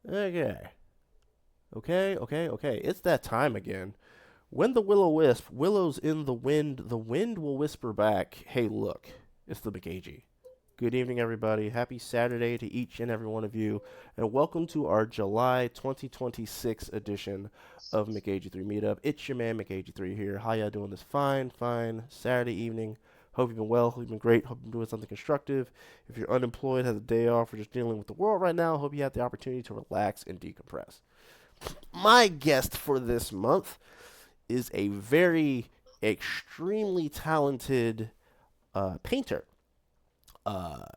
Okay. Okay. It's that time again. When the will-o-wisp willows in the wind will whisper back, "Hey, look, it's the McAgee." Good evening, everybody. Happy Saturday to each and every one of you, and welcome to our July 2026 edition of McAgee3 Meetup. It's your man McAgee3 here. How y'all doing this fine Saturday evening? Hope you've been well. Hope you've been great. Hope you're doing something constructive. If you're unemployed, has a day off, or just dealing with the world right now, hope you have the opportunity to relax and decompress. My guest for this month is a very extremely talented painter.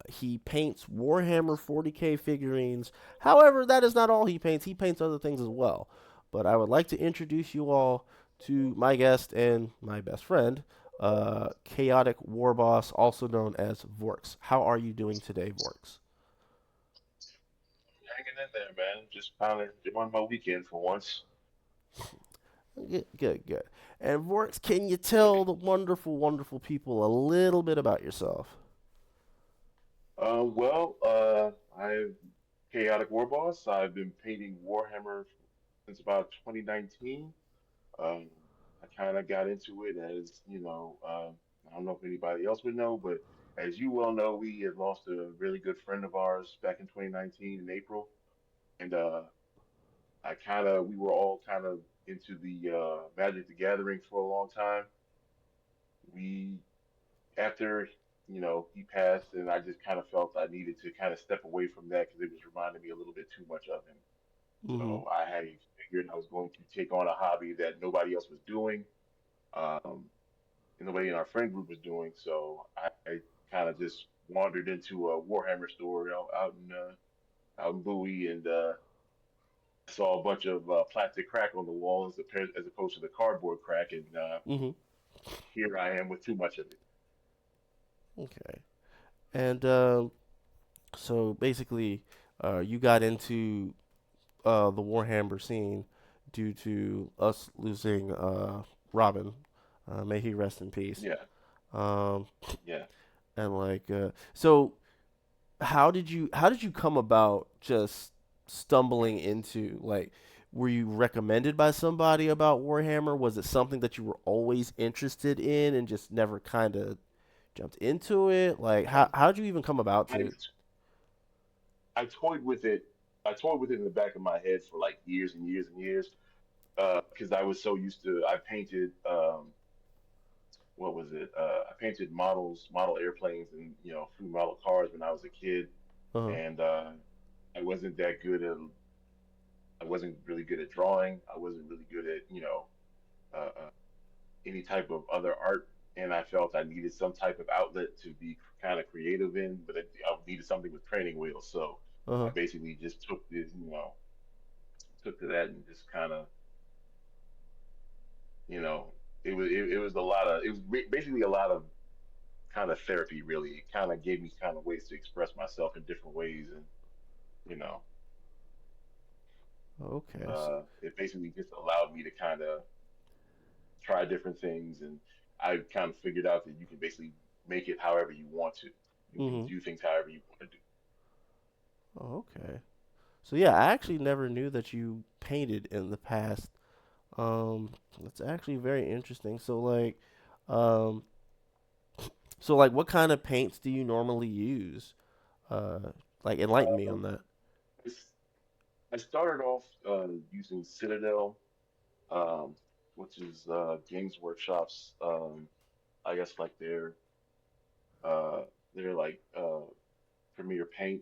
He paints Warhammer 40K figurines. However, that is not all he paints. He paints other things as well. But I would like to introduce you all to my guest and my best friend, Chaotic Warboss, also known as Vorx. How are you doing today, Vorx? Hanging in there, man. Just kind of enjoying my weekend for once. Good. And Vorx, can you tell the wonderful people a little bit about yourself? I'm Chaotic Warboss. I've been painting Warhammer since about 2019. Um, I kind of got into it I don't know if anybody else would know, but as you well know, we had lost a really good friend of ours back in 2019 in April, and we were all kind of into the Magic the Gathering for a long time. We after he passed, and I just kind of felt I needed to kind of step away from that because it was reminding me a little bit too much of him. Mm-hmm. So I had figured I was going to take on a hobby that nobody else was doing, um, and nobody in our friend group was doing. So I kind of just wandered into a Warhammer store out in Bowie, and saw a bunch of plastic crack on the wall as opposed to the cardboard crack, and Mm-hmm. here I am with too much of it. Okay. And so basically, you got into the Warhammer scene due to us losing Robin. May he rest in peace. Yeah, Um, yeah. and so how did you come about just stumbling into were you recommended by somebody about Warhammer? Was it something that you were always interested in and just never kind of jumped into it? Like how'd you even come about I to? I toyed with it. I toyed with it in the back of my head for like years and years and years. Because I was so used to. I painted. What was it? I painted model airplanes, and free model cars when I was a kid. Uh And I wasn't that good at. I wasn't really good at drawing. I wasn't really good at any type of other art. And I felt I needed some type of outlet to be kind of creative in, but I needed something with training wheels. So huh. I basically just took to that and just kind of, you know, it was a lot of it was basically a lot of kind of therapy. Really, it kind of gave me kind of ways to express myself in different ways, and you know, Okay. it basically just allowed me to kind of try different things, and I kind of figured out that you can basically make it however you want to. You can Mhm. do things however you want to do. Oh, okay. So yeah, I actually never knew that you painted in the past. That's actually very interesting. Um, what kind of paints do you normally use? Enlighten me on Um, that. I s- I started off using Citadel, um, which is Games Workshop's, I guess like uh, their like Premiere Paint.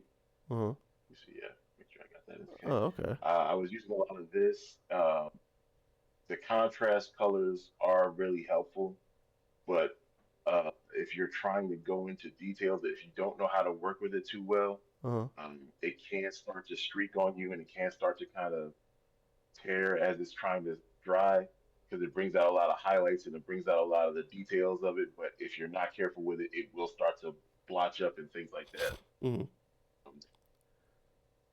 Uh-huh. Let me see, yeah, make sure I got that. Okay. Oh, okay. I was using a lot of this. The contrast colors are really helpful, but if you're trying to go into details, if you don't know how to work with it too well, Uh-huh. it can start to streak on you, and it can start to kind of tear as it's trying to dry because it brings out a lot of highlights and it brings out a lot of the details of it. But if you're not careful with it, it will start to blotch up and things like that. Mhm. Um,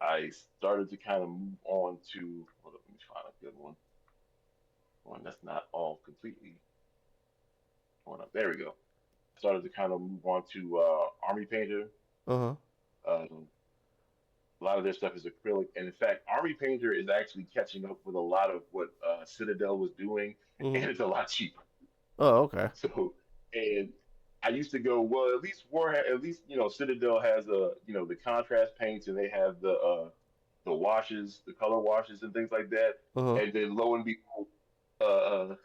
I started to kind of move on to, hold up, let me find a good one that's not all completely torn up. There we go. Started to kind of move on to Army Painter, Uh-huh. um, A lot of their stuff is acrylic, and in fact, Army Painter is actually catching up with a lot of what Citadel was doing, Mhm. and it's a lot cheaper. Oh, okay. So, and I used to go, well, at least at least Citadel has the contrast paints, and they have the washes, the color washes, and things like that. Uh huh. And then lo and behold, uh,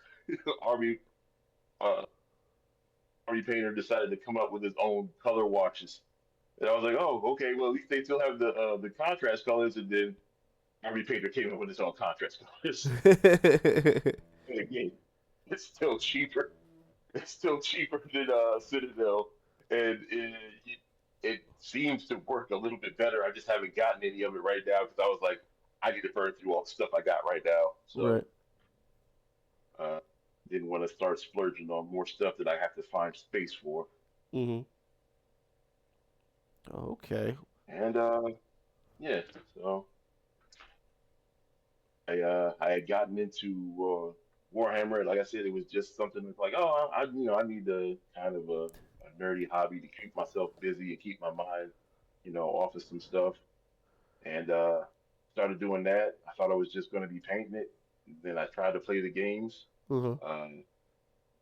Army uh, Army Painter decided to come up with his own color washes. And I was like, oh, okay, well, at least they still have the contrast colors, and then Army Painter came up with his own contrast colors. And again, it's still cheaper. It's still cheaper than Citadel, and it seems to work a little bit better. I just haven't gotten any of it right now because I was like, I need to burn through all the stuff I got right now. So Right. uh, didn't want to start splurging on more stuff that I have to find space for. Mhm. Okay. And yeah, so I had gotten into Warhammer. Like I said, it was just something that's like, oh, I need a kind of a nerdy hobby to keep myself busy and keep my mind off of some stuff. And started doing that. I thought I was just going to be painting it. Then I tried to play the games. Mhm. Um,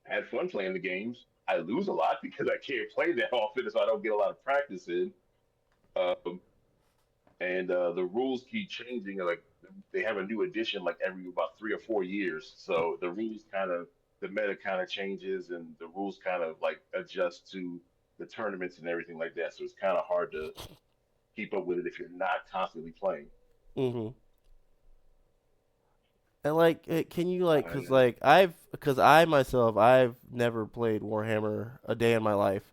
had fun playing the games. I lose a lot because I can't play that often, so I don't get a lot of practice in. Um, and the rules keep changing. Like they have a new edition like every about 3 or 4 years. So the meta kind of changes, and the rules kind of like adjust to the tournaments and everything like that. So it's kind of hard to keep up with it if you're not constantly playing. Mhm. And like, can you like, cause Uh, like cause I myself, I've never played Warhammer a day in my life.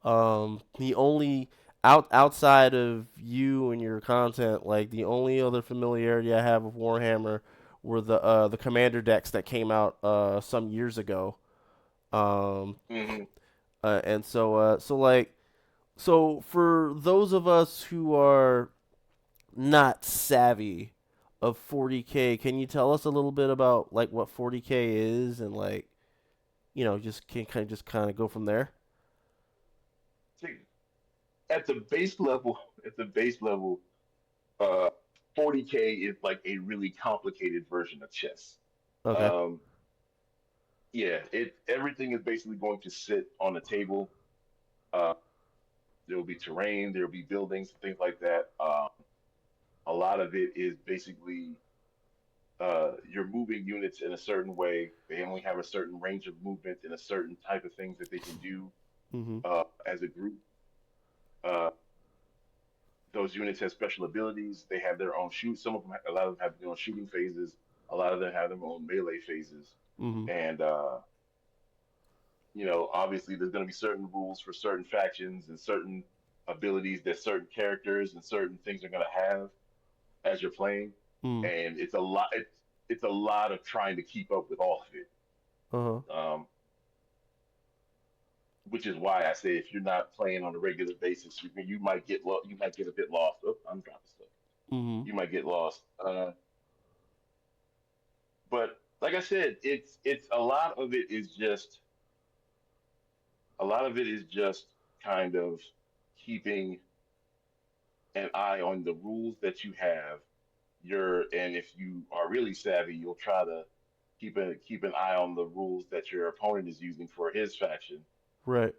The only outside of you and your content, like the only other familiarity I have with Warhammer were the commander decks that came out some years ago. Um, hmm and so for those of us who are not savvy of 40K, can you tell us a little bit about like what 40K is and like just can kind of go from there? At the base level, at the base level, uh, 40K is like a really complicated version of chess. Okay. Um, yeah, it everything is basically going to sit on a table. Uh, there will be terrain, there will be buildings, things like that. A lot of it is basically you're moving units in a certain way. They only have a certain range of movement and a certain type of things that they can do Mhm. as a group. Uh, those units have special abilities. They have their own shoot. Some of them, a lot of them have their own shooting phases. A lot of them have their own melee phases. Mhm. And obviously, there's going to be certain rules for certain factions and certain abilities that certain characters and certain things are going to have as you're playing. Mhm. And it's a lot. It's a lot of trying to keep up with all of it. Uh huh. Which is why I say if you're not playing on a regular basis, you might get you might get a bit lost. Oh, I'm dropping stuff. Mhm. You might get lost. But like I said, it's a lot of it is just kind of keeping an eye on the rules that you have. And if you are really savvy, you'll try to keep an eye on the rules that your opponent is using for his faction. Right.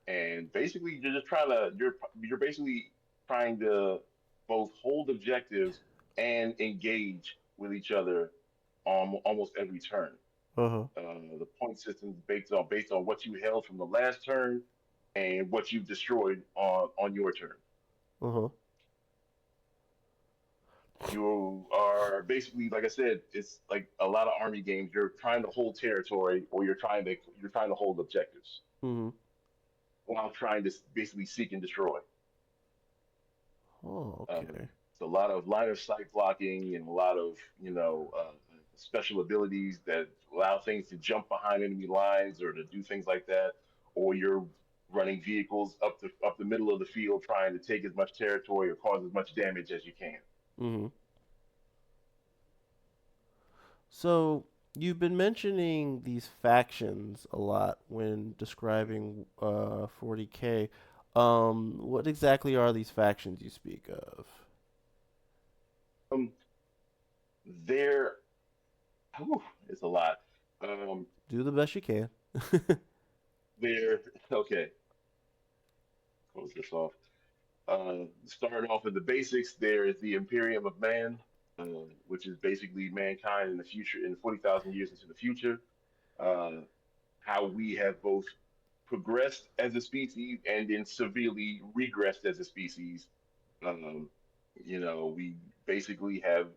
And basically, you're basically trying to both hold objectives and engage with each other on almost every turn. Uh huh. The point system is based on what you held from the last turn and what you've destroyed on your turn. Uh huh. You are basically, like I said, it's like a lot of army games. You're trying to hold territory, or you're trying to hold objectives Mhm. while trying to basically seek and destroy. Oh, Um, okay. it's a lot of line of sight blocking and a lot of special abilities that allow things to jump behind enemy lines or to do things like that. Or you're running vehicles up the middle of the field trying to take as much territory or cause as much damage as you can. Mhm. So you've been mentioning these factions a lot when describing 40K. What exactly are these factions you speak of? Um, there, whew, it's a lot. Um, Do the best you can. there, okay, close this off. Starting off with the basics, there is the Imperium of Man, which is basically mankind in the future, in 40,000 years into the future. Uh, how we have both progressed as a species and then severely regressed as a species. Um, we basically have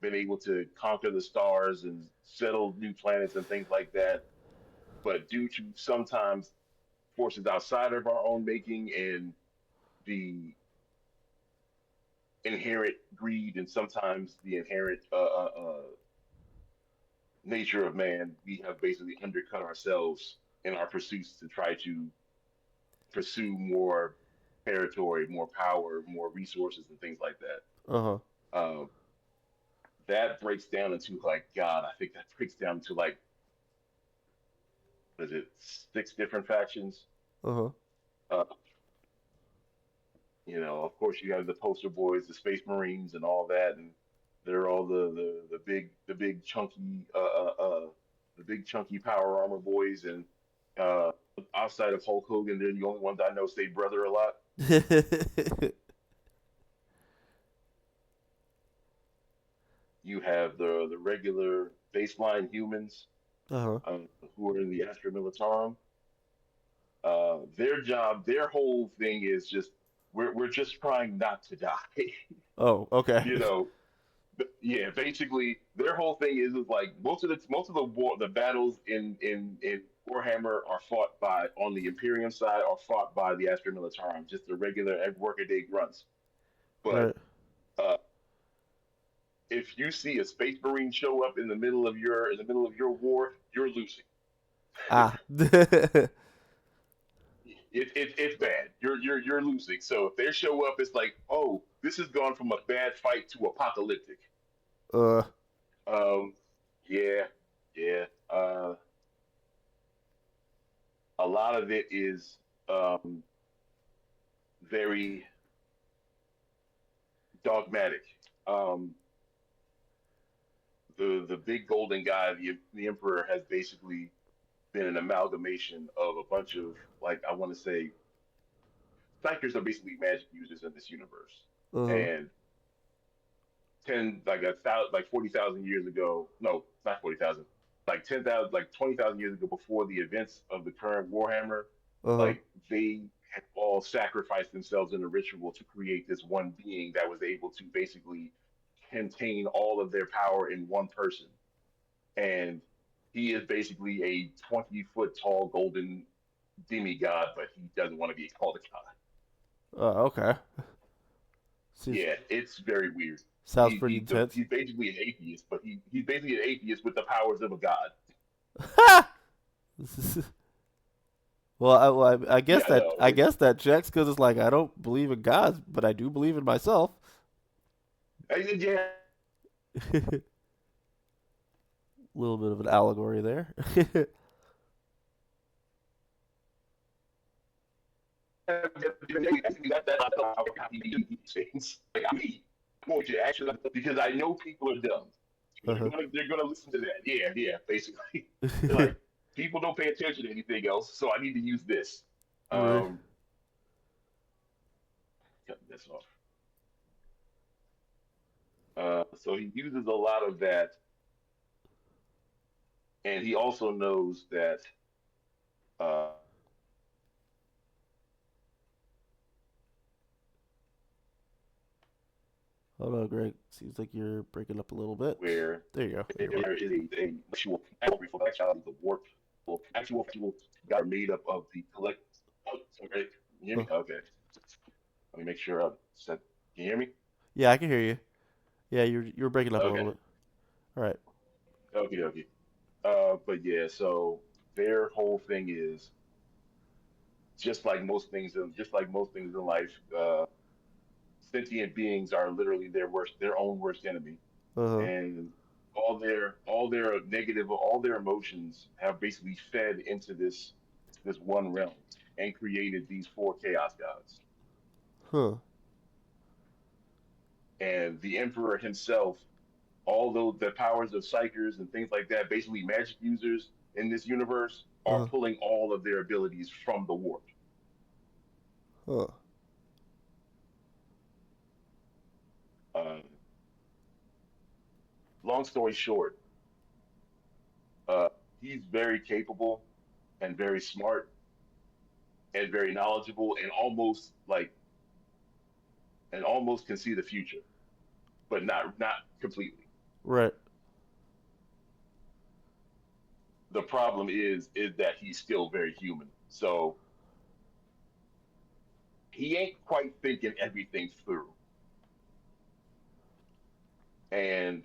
been able to conquer the stars and settle new planets and things like that. But due to sometimes forces outside of our own making and the inherent greed and sometimes the inherent nature of man, we have basically undercut ourselves in our pursuits to try to pursue more territory, more power, more resources, and things like that. Uh huh. Um, that breaks down into like God. I think that breaks down to like what is it, six different factions. Uh huh. Uh, of course, you have the poster boys, the Space Marines, and all that, and they're all the big chunky power armor boys. And uh, outside of Hulk Hogan, they're the only ones I know say brother a lot. You have the regular baseline humans Uh huh. who are in the Astra Militarum. Their job, their whole thing is just we're just trying not to die. Oh, okay. you know, yeah. Basically, their whole thing is like most of the war, the battles in Warhammer are fought by on the Imperium side are fought by the Astra Militarum, just the regular workaday grunts. But Right. uh, if you see a Space Marine show up in the middle of your war, you're losing. Ah. It's bad. You're losing. So if they show up, it's like, oh, this has gone from a bad fight to apocalyptic. uh. Um, yeah, yeah. A lot of it is very dogmatic. Um, the big golden guy, the emperor, has basically been an amalgamation of a bunch of like I want to say psychers are basically magic users in this universe, Uh huh. and 40,000 years ago. No, not 40,000. Like 10,000, like 20,000 years ago, before the events of the current Warhammer, Uh huh. like they had all sacrificed themselves in a ritual to create this one being that was able to basically contain all of their power in one person. And he is basically a 20-foot tall golden demigod, but he doesn't want to be called a god. Okay. Seems Yeah, it's very weird. sounds pretty intense. He's basically an atheist, but he's basically an atheist with the powers of a god. Well, I guess Yeah, that no, I guess that checks because it's like I don't believe in gods, but I do believe in myself. yeah. A little bit of an allegory there. Things. Like I want you actually because I know people are dumb. Uh-huh. They're gonna listen to that. Yeah, yeah. Basically, they're like people don't pay attention to anything else, so I need to use this. Right. Um, cut this off. So he uses a lot of that, and he also knows that uh, Hold on, Greg. Seems like you're breaking up a little bit. where There you go. There you there is a actual actuality, the warp, well, actual got made up of the collect. Oh, okay, can you hear go. me? Okay, let me make sure I said. Can you hear me? Yeah, I can hear you. Yeah, you're breaking up a little Okay, bit. All right. okay, okay. But yeah, so their whole thing is just like most things in life. Sentient beings are literally their own worst enemy, Uh-huh. and all their emotions have basically fed into this one realm. and created these four chaos gods. Huh. And the emperor himself, although the powers of psychers and things like that, basically magic users in this universe, are Uh. pulling all of their abilities from the warp. Huh. Uh, Long story short, uh, he's very capable and very smart and very knowledgeable and almost can see the future, but not completely. Right. The problem is that he's still very human. So he ain't quite thinking everything through. And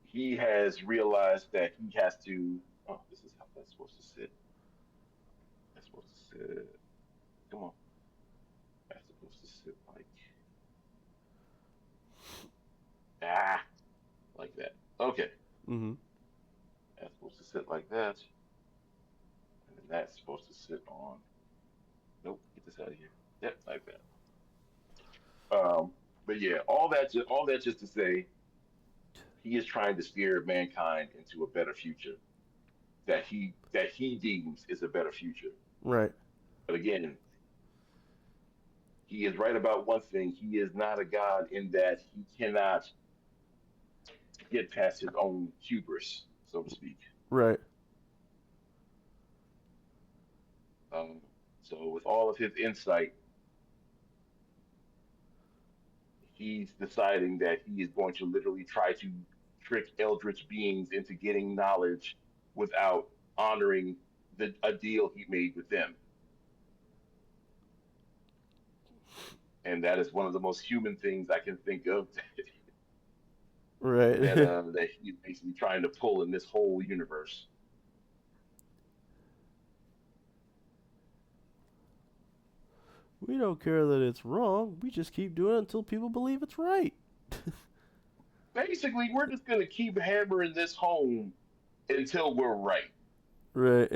he has realized that he has to. Oh, this is how that's supposed to sit. That's supposed to sit. Come on. That's supposed to sit ah like that. Okay. Mm-hmm. That's supposed to sit like that. And then that's supposed to sit on. Nope. Get this out of here. Yep, like that. But yeah, all that just to say, he is trying to steer mankind into a better future that he deems is a better future. Right. But again, he is right about one thing. He is not a god in that he cannot get past his own hubris, so to speak. Right. Um, so with all of his insight, he's deciding that he is going to literally try to trick eldritch beings into getting knowledge without honoring a deal he made with them. And that is one of the most human things I can think of Right. that he's basically trying to pull in this whole universe. We don't care that it's wrong. We just keep doing it until people believe it's right. Basically, we're just gonna keep hammering this home until we're right, Right.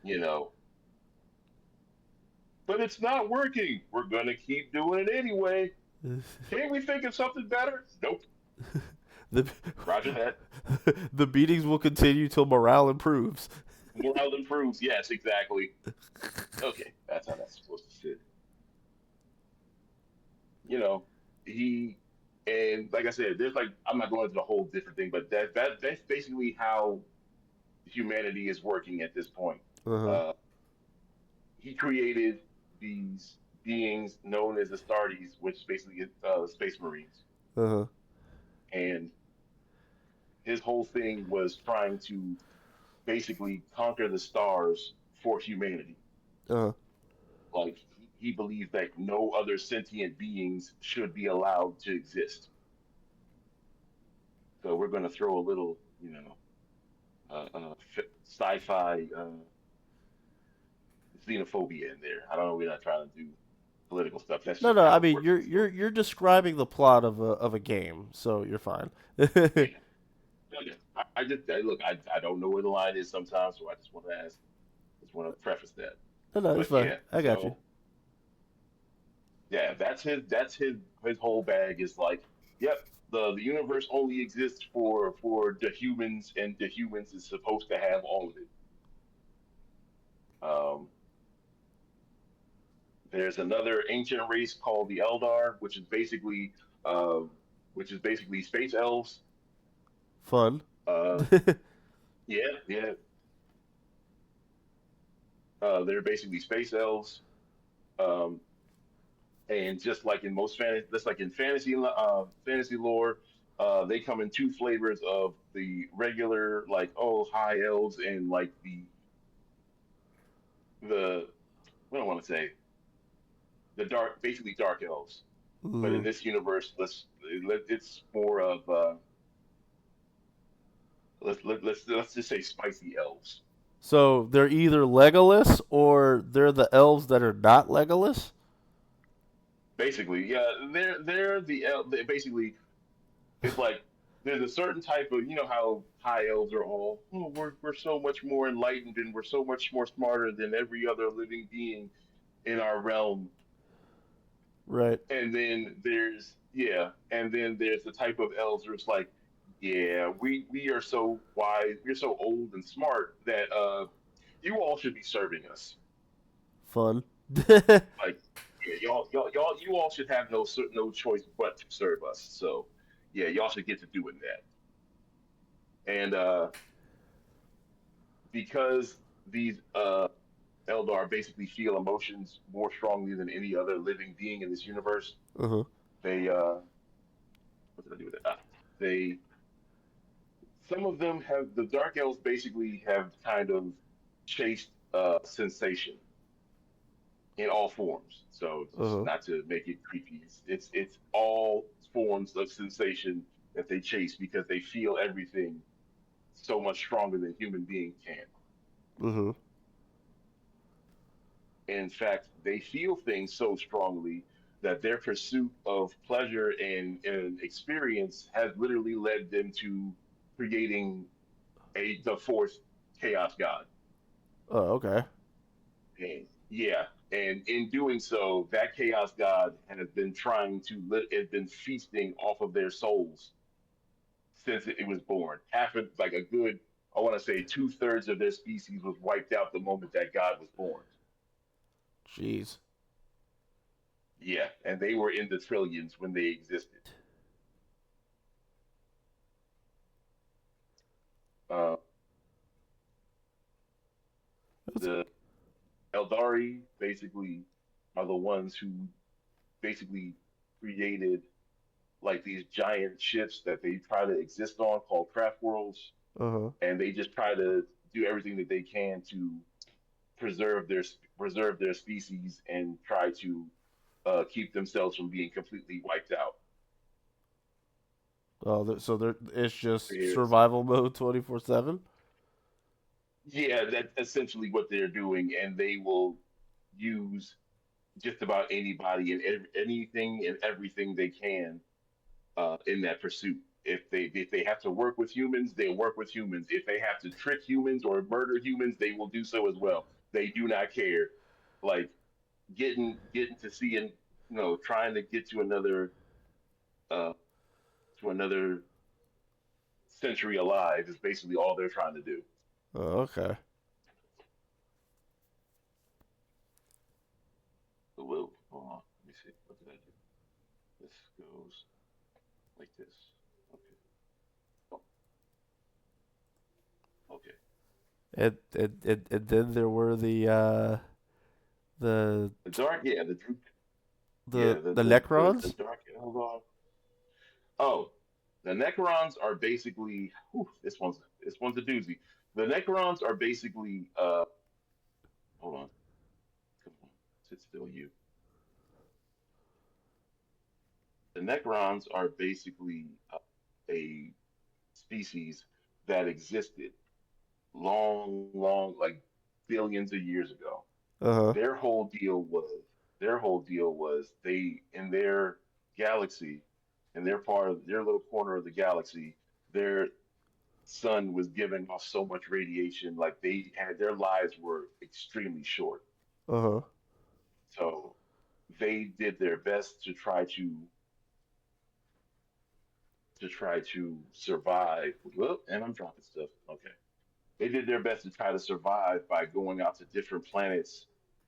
you know. But it's not working. We're gonna keep doing it anyway. Can't we think of something better? Nope. the Roger that. the beatings will continue till morale improves. Morale improves. Yes, exactly. Okay, that's how that's supposed to sit. You know, he and like I said, there's like I'm not going into the whole different thing, but that's basically how humanity is working at this point. Uh-huh. Uh, he created these beings known as Astartes, which is basically space marines, Uh-huh. and his whole thing was trying to basically conquer the stars for humanity. Uh-huh. Like he believed that no other sentient beings should be allowed to exist. So we're going to throw a little, sci-fi xenophobia in there. I don't know. We're not trying to do political stuff. That's No, just no. how I it mean, works in the story. you're describing the plot of a game, so you're fine. Yeah. Yeah. I don't know where the line is sometimes, so I just want to ask, just want to preface that. No, no, it's But fine. yeah, I got you. so yeah, his whole bag is like, yep, the universe only exists for the humans, and the humans is supposed to have all of it. Um, there's another ancient race called the Eldar, uh, which is basically space elves. Fun. Uh, yeah, yeah. They're basically space elves. Um, and just like in fantasy lore, they come in two flavors of the regular like high elves and like the what do I want to say the dark basically dark elves. But in Mm. this universe, it's more of let's just say spicy elves. So they're either Legolas or they're the elves that are not Legolas. Basically, yeah, they're basically it's like there's a certain type of, you know how high elves are all, oh, we're so much more enlightened and we're so much more smarter than every other living being in our realm. Right. And then there's yeah, and then there's the type of elves where it's like, yeah, we are so wise, we're so old and smart that you all should be serving us. Fun. Like, yeah, you all should have no choice but to serve us. So, yeah, y'all should get to doing that. And because these Eldar basically feel emotions more strongly than any other living being in this universe, Uh-huh. they what did I do with it? They some of them have the Dark Elves basically have kind of chased sensation in all forms. So just Uh-huh. not to make it creepy, it's all forms of sensation that they chase because they feel everything so much stronger than human beings can. Uh-huh. In fact, they feel things so strongly that their pursuit of pleasure and experience has literally led them to creating the fourth chaos god. Oh, okay. And yeah, and in doing so, that chaos god has been trying to has been feasting off of their souls since it was born. Half of like a good, I want to say 2/3 of their species was wiped out the moment that god was born. Jeez. Yeah, and they were in the trillions when they existed. Uh, That's the Eldari basically are the ones who basically created like these giant ships that they try to exist on called craft worlds, uh-huh. and they just try to do everything that they can to preserve their species and try to keep themselves from being completely wiped out. Oh, so it's just There's, survival mode 24/7. yeah, that's essentially what they're doing, and they will use just about anybody and anything and everything they can in that pursuit. If they have to work with humans, they'll work with humans. If they have to trick humans or murder humans, they will do so as well. They do not care. Like getting to see and trying to get uh to another century alive is basically all they're trying to do. Oh, okay. So we'll hold on. Let me see. What did I do? This goes like this. Okay. Oh, okay. And then there were the The dark, yeah, the Drew, yeah, the the Necrons. dark Eldar. Oh, the Necrons are basically whew, this one's a doozy. The Necrons are basically hold on, come on, sit still, you. The Necrons are basically a species that existed long, like billions of years ago. Uh-huh. Their whole deal was they in their galaxy, in their part of their little corner of the galaxy, their sun was giving off so much radiation, like they had their lives were extremely short. Uh-huh. So they did their best to try to survive. Well, and I'm dropping stuff. Okay. They did their best to try to survive by going out to different planets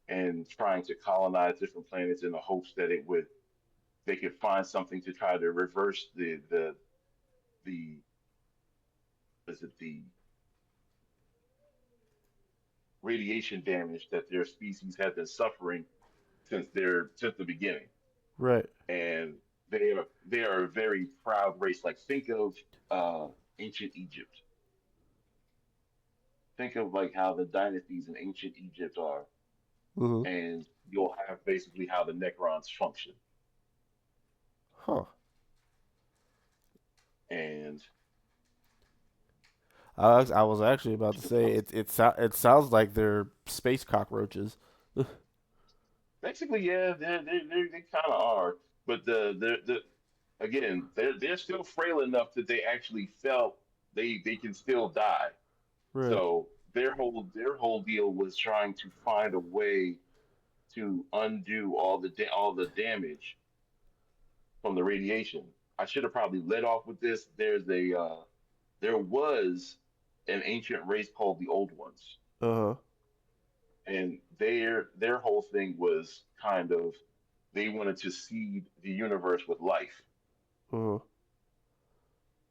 and trying to colonize different planets in the hopes that it would they could find something to try to reverse the is it the radiation damage that their species had been suffering since the beginning. Right. And they are a very proud race. Like think of uh, ancient Egypt. Think of like how the dynasties in ancient Egypt are, Uh-huh. and you'll have basically how the Necrons function. Huh. And I was actually about to say it sounds like they're space cockroaches. basically, yeah, they kind of are. But again, they're still frail enough that they actually felt they can still die. Right. So their whole deal was trying to find a way to undo all the damage from the radiation. I should have probably led off with this. There was an ancient race called the Old Ones, Uh huh. and their whole thing was kind of they wanted to seed the universe with life, Uh huh.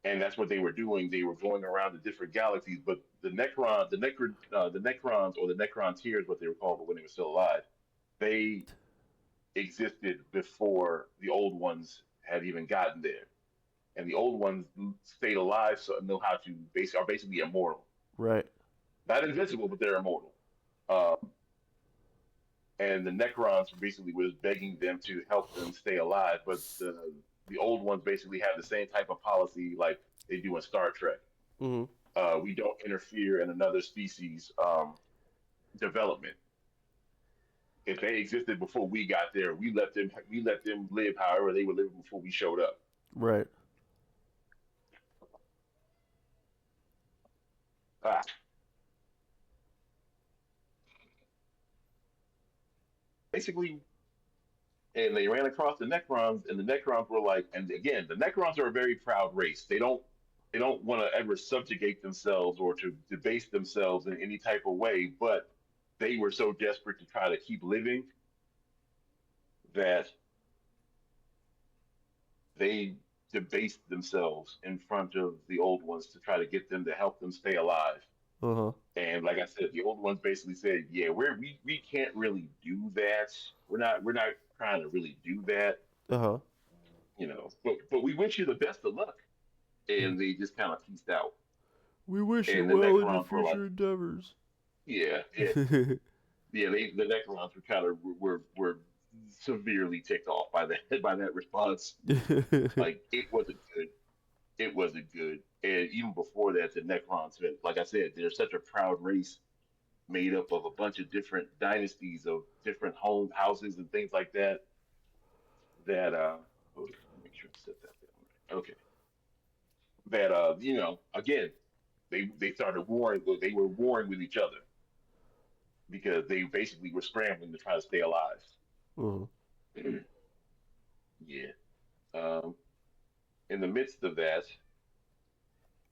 and that's what they were doing. They were going around the different galaxies, but the Necrons or the Necrontyrs, what they were called, but when they were still alive, they existed before the Old Ones had even gotten there, and the Old Ones stayed alive, so know how to are basically immortal, Right. not invincible, but they're immortal. Um, and the Necrons basically was begging them to help them stay alive, but the Old Ones basically have the same type of policy like they do in Star Trek. Mhm. We don't interfere in another species development. If they existed before we got there, we let them live however they were living before we showed up. Right. Ah, basically, and they ran across the Necrons, and the Necrons were like, and again, the Necrons are a very proud race. They don't want to ever subjugate themselves or to debase themselves in any type of way, but they were so desperate to try to keep living that they debased themselves in front of the old ones to try to get them to help them stay alive. Uh huh. And like I said, the old ones basically said, "Yeah, we can't really do that. We're not trying to really do that, Uh huh. But we wish you the best of luck." And they just kind of pieced out. We wish you And the well in your Necrons were like, future endeavors. "Yeah, yeah, yeah." The Necrons were kind of were severely ticked off by that by that response. Like it wasn't good. And even before that, the Necrons had, like I said, they're such a proud race made up of a bunch of different dynasties of different houses and things like that. That hold on, let me make sure I set that down right. Okay. That again, they started warring. They were warring with each other because they basically were scrambling to try to stay alive. Mhm. Yeah. Um, in the midst of that,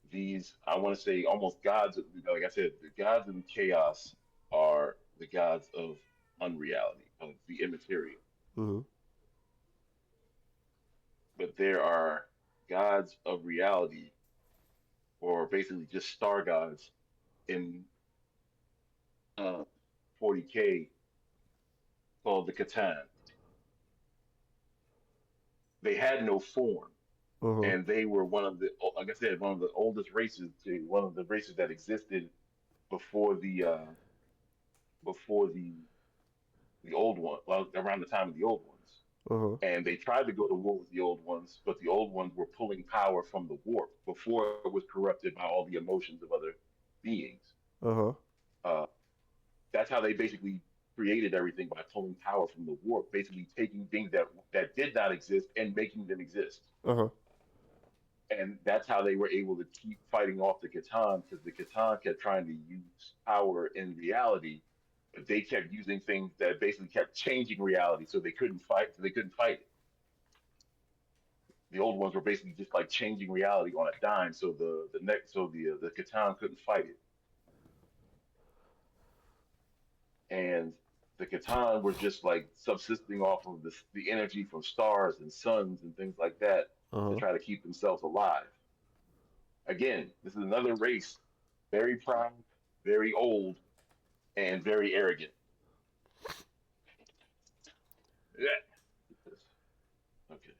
these I want to say almost gods. Like I said, the gods of chaos are the gods of unreality, of the immaterial. Mhm. But there are gods of reality, or basically just star gods in uh, 40K called the Catan. They had no form, Uh huh. and they were like I said, one of the oldest races, one of the races that existed before the old one, well, around the time of the old ones. Uh huh. And they tried to go to war with the old ones, but the old ones were pulling power from the warp before it was corrupted by all the emotions of other beings. Uh huh. Uh, that's how they basically created everything by pulling power from the warp, basically taking things that did not exist and making them exist. Uh huh. And that's how they were able to keep fighting off the Catan because the Catan kept trying to use power in reality, but they kept using things that basically kept changing reality, so they couldn't fight. So they couldn't fight it. The old ones were basically just like changing reality on a dime, so the Catan couldn't fight it, and the Catan were just like subsisting off of the energy from stars and suns and things like that Uh to huh. try to keep themselves alive. Again, this is another race, very proud, very old, and very arrogant. Yeah. Okay.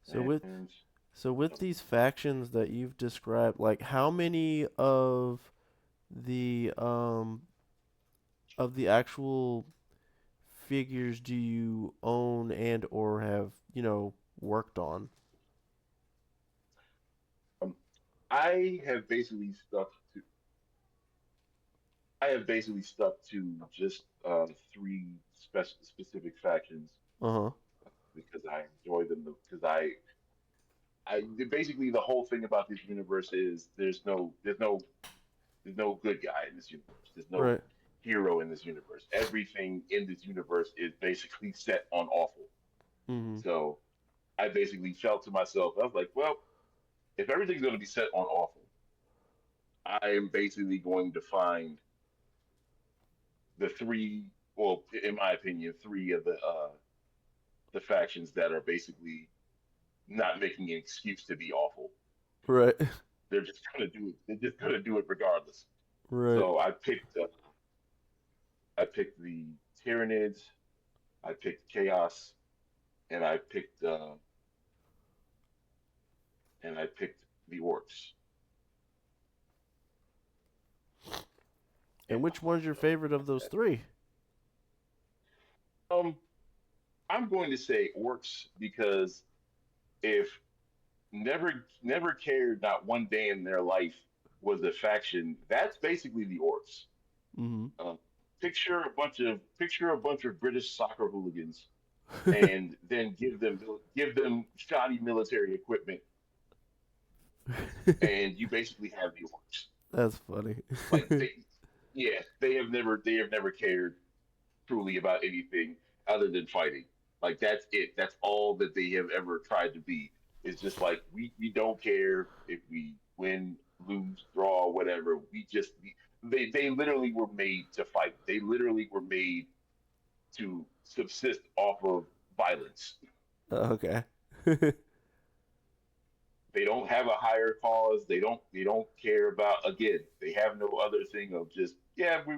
So with And so with these factions that you've described, like how many the um of the actual figures do you own and or have, worked on? um, I have basically stuck to I have basically stuck to just three specific factions Uh-huh. because I enjoy them. Because I basically the whole thing about this universe is there's no good guy in this universe. There's no Right. hero in this universe. Everything in this universe is basically set on awful. Mhm. So I basically felt to myself, I was like, well, if everything's going to be set on awful, I am basically going to find the three, well, in my opinion, three of the factions that are basically not making an excuse to be awful. Right. They're just going to do it. They're just going to do it regardless. Right. So I picked the Tyranids, I picked Chaos, and I picked the Orcs. And And which one's your favorite of those three? um, I'm going to say Orcs because if never cared not one day in their life was a faction, that's basically the Orcs. Mhm. Um, picture a bunch of British soccer hooligans and then give them shoddy military equipment, and you basically have the Orcs. That's funny. Like yeah, they have never cared truly about anything other than fighting. Like that's it. That's all that they have ever tried to be. It's just like we don't care if we win, lose, draw, whatever. They literally were made to fight. They literally were made to subsist off of violence. Okay. They don't have a higher cause. They don't care about, again. They have no other thing of just, yeah, we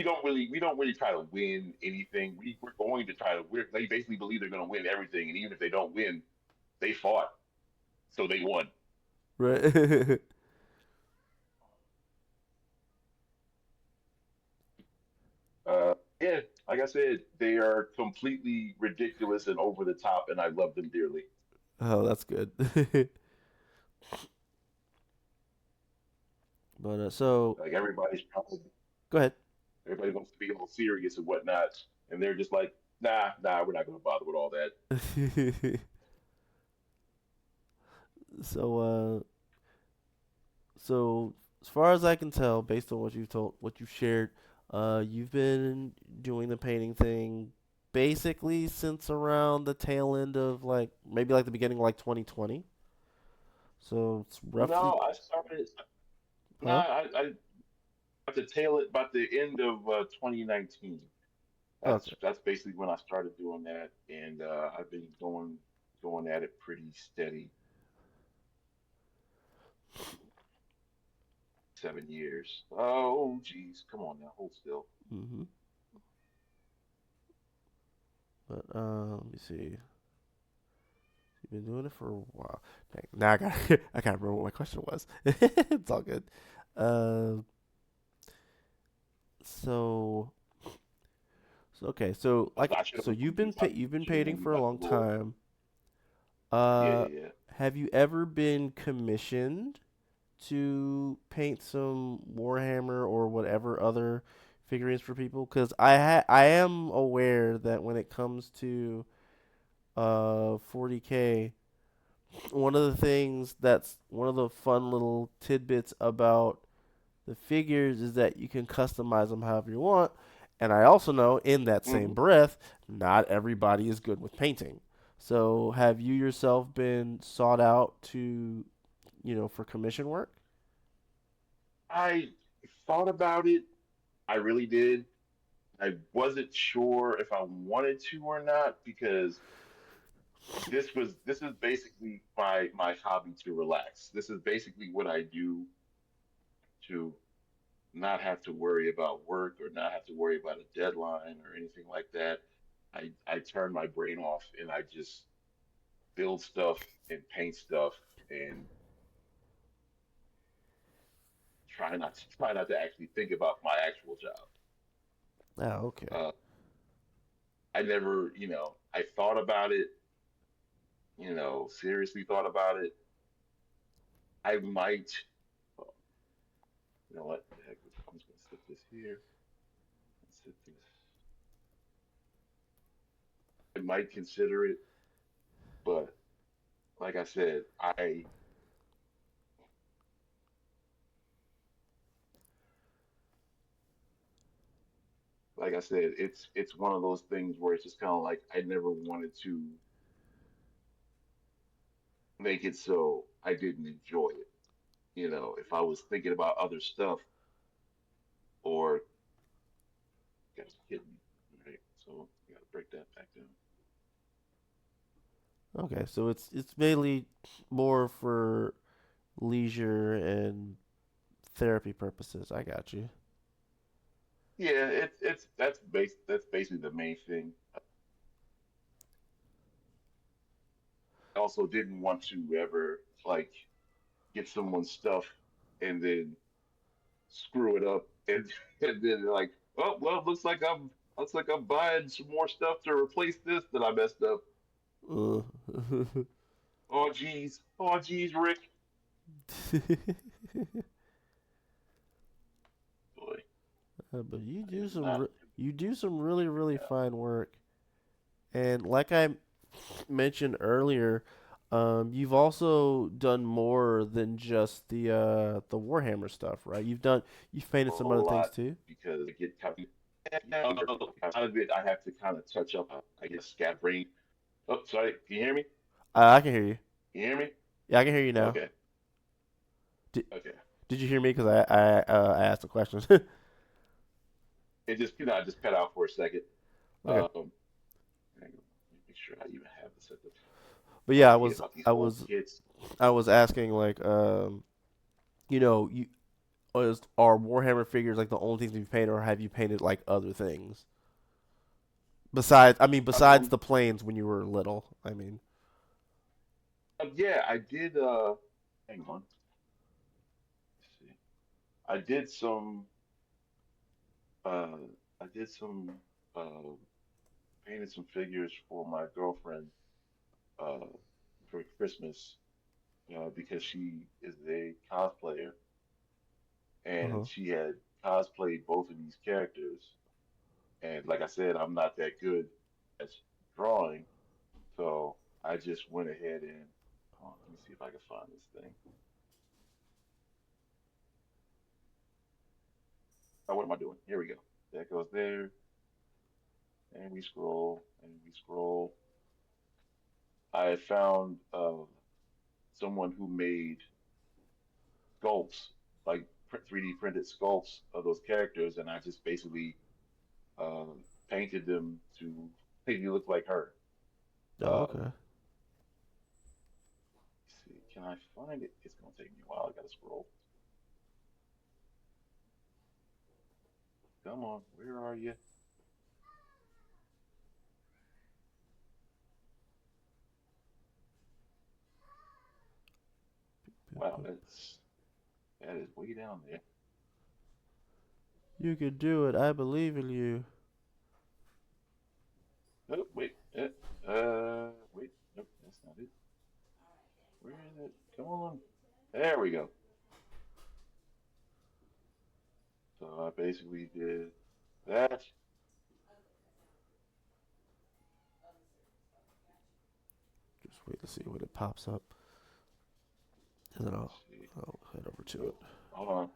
don't really try to win anything. We're going to try to, they basically believe they're going to win everything, and even if they don't win, they fought, so they won. Right. Yeah, like I said, they are completely ridiculous and over the top, and I love them dearly. Oh, that's good. But so Like everybody's probably go ahead. everybody wants to be all serious and whatnot, and they're just like, nah, we're not going to bother with all that. So so as far as I can tell, based on what you shared, you've been doing the painting thing basically since around the tail end of like maybe like the beginning of like 2020. So it's roughly, No, I started. Nah, huh? I at the about the end of 2019. Okay. That's basically when I started doing that, and I've been going at it pretty steady. 7 years. Oh, geez, come on now, hold still. Mhm. But let me see. You've been doing it for a while. Dang, now I got I can't remember what my question was. It's all good. Uh, so okay. So like I should have so warned you. I you've been should have painting warned you for a about the long lore. time. Yeah, Uh, yeah, yeah. have you ever been commissioned to paint some Warhammer or whatever other figurines for people? Because I am aware that when it comes to 40K, one of the things that's one of the fun little tidbits about the figures is that you can customize them however you want. And I also know in that same Hmm. breath, not everybody is good with painting. So have you yourself been sought out to, for commission work? I thought about it. I really did. I wasn't sure if I wanted to or not because this is basically my hobby to relax. This is basically what I do to not have to worry about work or not have to worry about a deadline or anything like that. I turn my brain off and I just build stuff and paint stuff and try not to actually think about my actual job. Oh, okay. Uh, I never, I thought about it, seriously thought about it. I might, oh, you know what the heck? I'm just gonna slip this here and slip this. I might consider it. But like I said, like I said, it's one of those things where it's just kind of like I never wanted to make it so I didn't enjoy it. You know, if I was thinking about other stuff or guys hitting me, right? So you gotta break that back down. Okay, so it's mainly more for leisure and therapy purposes. I got you. Yeah, that's basically the main thing. I also didn't want to ever like get someone's stuff and then screw it up and and then like, oh well, looks like I'm buying some more stuff to replace this that I messed up. Uh, Oh geez, Rick. Boy, but I am not. you do some really fine work, and like I mentioned earlier, you've also done more than just the Warhammer stuff, right? You've painted A some other whole things lot too. because I get kind of it. I have to kind of touch up. I guess scattering. Oh, sorry. Can you hear me? I can hear you. Can you hear me? Yeah, I can hear you now. Okay. Did Okay. Did you hear me? Because I asked the questions. It just I just cut out for a second. Okay, Hang on, let me make sure I even have this at the but yeah, talking to you about these I old was kids. I was asking like you know you are Warhammer figures like the only things you've painted, or have you painted like other things besides Um, the planes when you were little? I mean, yeah, I did. Hang on. Let's see. I did some. Uh, I did some. Painted some figures for my girlfriend. Uh, for Christmas. Because she is a cosplayer uh and huh. she had cosplayed both of these characters. And like I said, I'm not that good at drawing, so I just went ahead and let me see if I can find this thing. Oh, what am I doing? Here we go. That goes there, and we scroll and we scroll. I found someone who made sculpts, like 3D printed sculpts of those characters, and I just basically uh, painted them to make me look like her. Oh, Uh, okay. let's see, can I find it? It's gonna take me a while. I gotta scroll. Come on, where are you? Wow, that is way down there. You can do it. I believe in you. Oh, wait, wait, nope, that's not it. Where is it? Come on. There we go. So I basically did that. Just wait to see when it pops up, and then Let's see. I'll head over to Oh, it. hold on.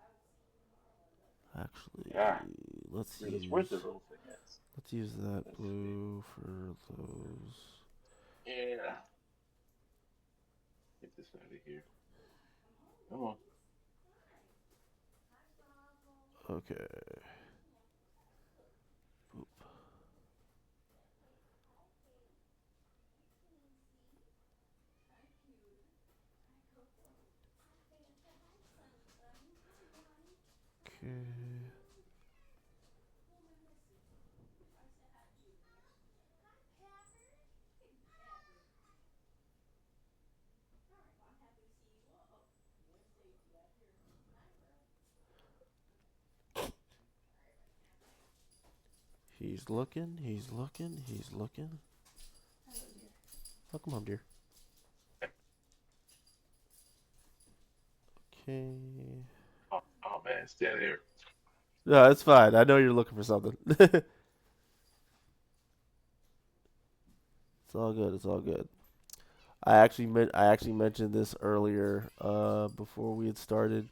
Actually, Ah, let's where's use the little thing at? let's use that Let's see. blue for those. Yeah. Get this out of here. Come on. Okay. Okay. He's looking. He's looking. He's looking. Oh, come on, dear. Okay. Oh man, stand there. No, it's fine. I know you're looking for something. It's all good. It's all good. I actually mentioned this earlier before we had started.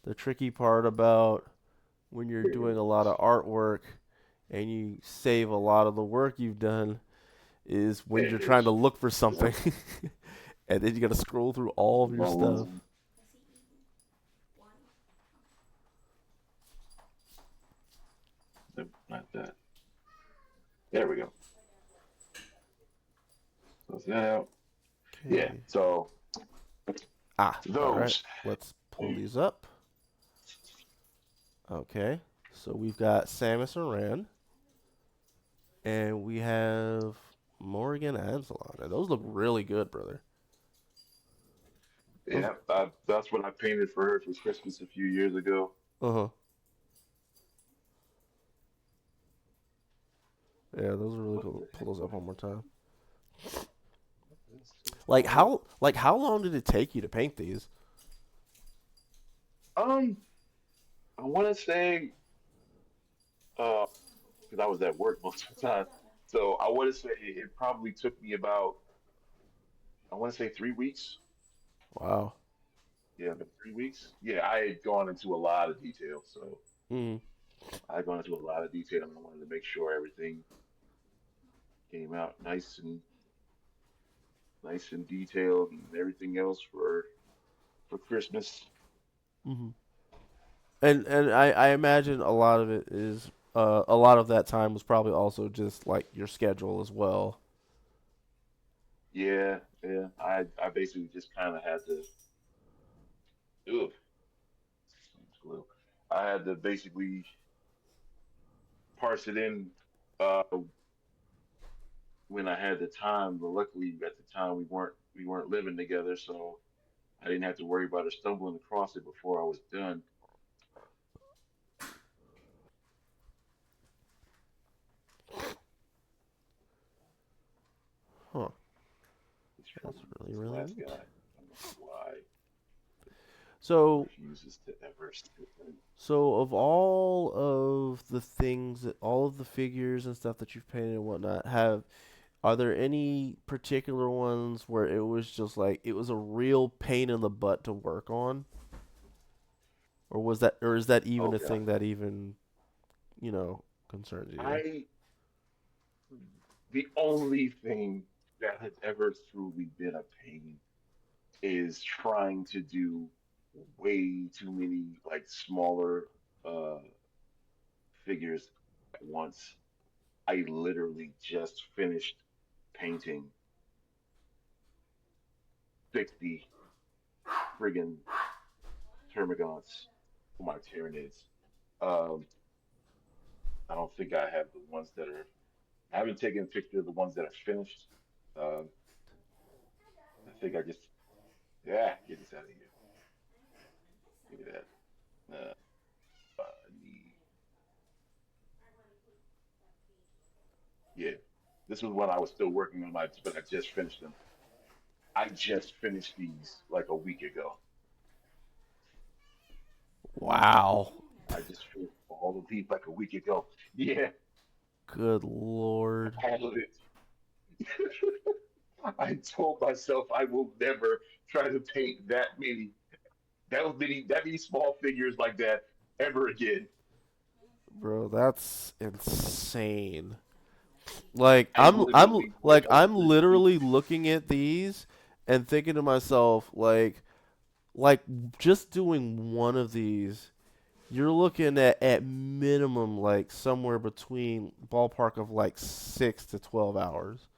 The tricky part about when you're doing a lot of artwork and you save a lot of the work you've done is when you're trying to Is look for something and then you got to scroll through all of your stuff. um, not that. There we go. Close that out. Yeah. Okay. So Ah, all right. those. Let's pull these up. Okay. So we've got Samus Aran and we have Morgan Ansalon. And those look really good, brother. Those, Yeah, that's what I painted for her for Christmas a few years ago. uh-huh. Yeah, those are really What cool. the heck? Pull those up one more time. Like All right. how long did it take you to paint these? Um, I want to say, because I was at work most of the time, so I want to say it probably took me about, I want to say 3 weeks. Wow. Yeah, about 3 weeks. Yeah, I had gone into a lot of detail, so Mm. I had gone into a lot of detail, and I wanted to make sure everything came out nice and detailed, and everything else for Christmas. Mhm. And I imagine a lot of it is a lot of that time was probably also just like your schedule as well. Yeah, yeah. I basically just kind of had to. Ugh, glue. I had to basically parse it in when I had the time. But luckily, at the time, we weren't living together, so I didn't have to worry about her stumbling across it before I was done. Huh. It's from That's really this really last neat. guy. I don't know why it So refuses to ever stick in. so of all of the things that all of the figures and stuff that you've painted and whatnot, have are there any particular ones where it was just like it was a real pain in the butt to work on? Or is that even Oh a God, thing that even, concerns you? I the only thing that has ever truly been a pain is trying to do way too many like smaller uh figures at once. I literally just finished painting 60 friggin' termagants for my Tyranids. Um, I don't think I have the ones that are. I haven't taken a picture of the ones that are finished. Um, I think I just. Yeah, get this out of here. Look at that. Need, yeah, this was when I was still working on my, but I just finished them. I just finished these like a week ago. Wow. I just finished all of these like a week ago. Yeah, Good lord. all of it. I told myself I will never try to paint that many small figures like that ever again. Bro, that's insane. Like I literally worked like I'm 3 weeks. literally looking at these and thinking to myself like just doing one of these, you're looking at minimum like somewhere between ballpark of like 6 to 12 hours.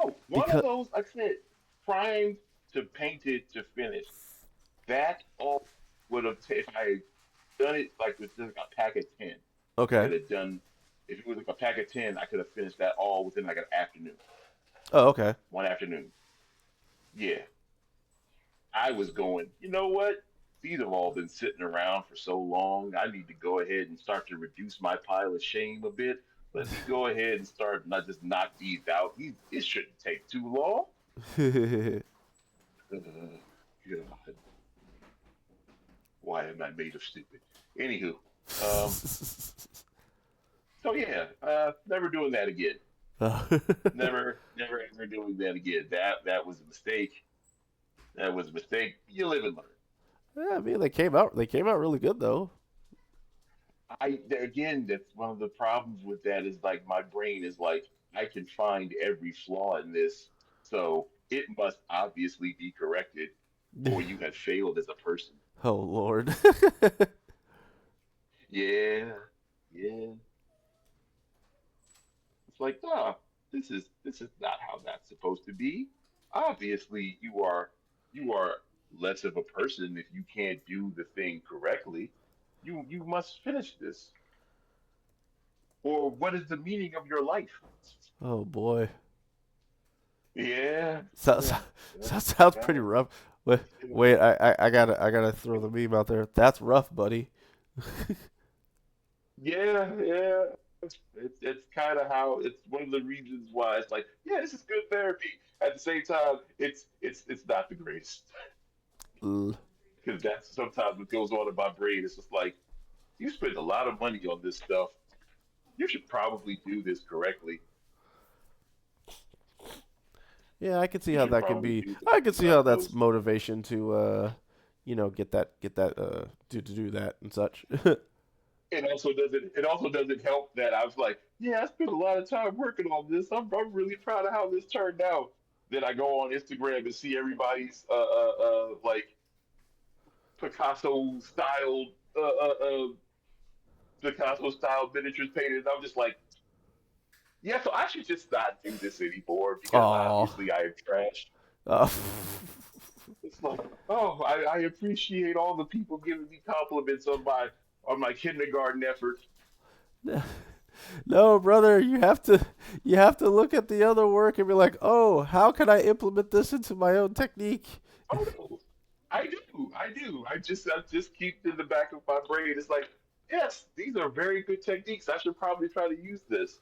Oh, one of Because those I said primed to painted to finish. That all would have if I had done it like with just like a pack of 10. I okay. could have done if it was like a pack of 10, I could have finished that all within like an afternoon. Oh, okay. One afternoon. Yeah. I was going, you know what? These have all been sitting around for so long. I need to go ahead and start to reduce my pile of shame a bit. Let me go ahead and start not just knock these out. These it shouldn't take too long. God, why am I made of stupid? Anywho, um, so yeah, never doing that again. Uh, Never ever doing that again. That was a mistake. That was a mistake. You live and learn. yeah, I mean, they came out really good though. Again, that's one of the problems with that is like my brain is like I can find every flaw in this, so it must obviously be corrected, or you have failed as a person. Oh Lord. Yeah, yeah. It's like, this is not how that's supposed to be. Obviously, you are less of a person if you can't do the thing correctly. You must finish this. Or what is the meaning of your life? Oh boy. Yeah, So, yeah, so, yeah, so sounds pretty yeah. rough. Wait, Yeah, wait, I gotta throw the meme out there. That's rough, buddy. yeah. It's kind of how it's one of the reasons why it's like, yeah, this is good therapy. At the same time, it's not the greatest Ugh. because that's sometimes what goes on in my brain. It's just like you spend a lot of money on this stuff. You should probably do this correctly. Yeah, I can see You how should that could probably be. do this. I can see Not how that's those. motivation to, get that, to do that and such. It also doesn't help that I was like, yeah, I spent a lot of time working on this. I'm really proud of how this turned out. Then I go on Instagram and see everybody's like Picasso styled Picasso style miniatures painted. And I'm just like, yeah, so I should just not do this anymore because Oh. obviously I am trash. Uh, It's like, oh, I appreciate all the people giving me compliments on my kindergarten effort. no, brother, you have to look at the other work and be like, oh, how can I implement this into my own technique? Oh no, I do. I just keep in the back of my brain. It's like, yes, these are very good techniques. I should probably try to use this.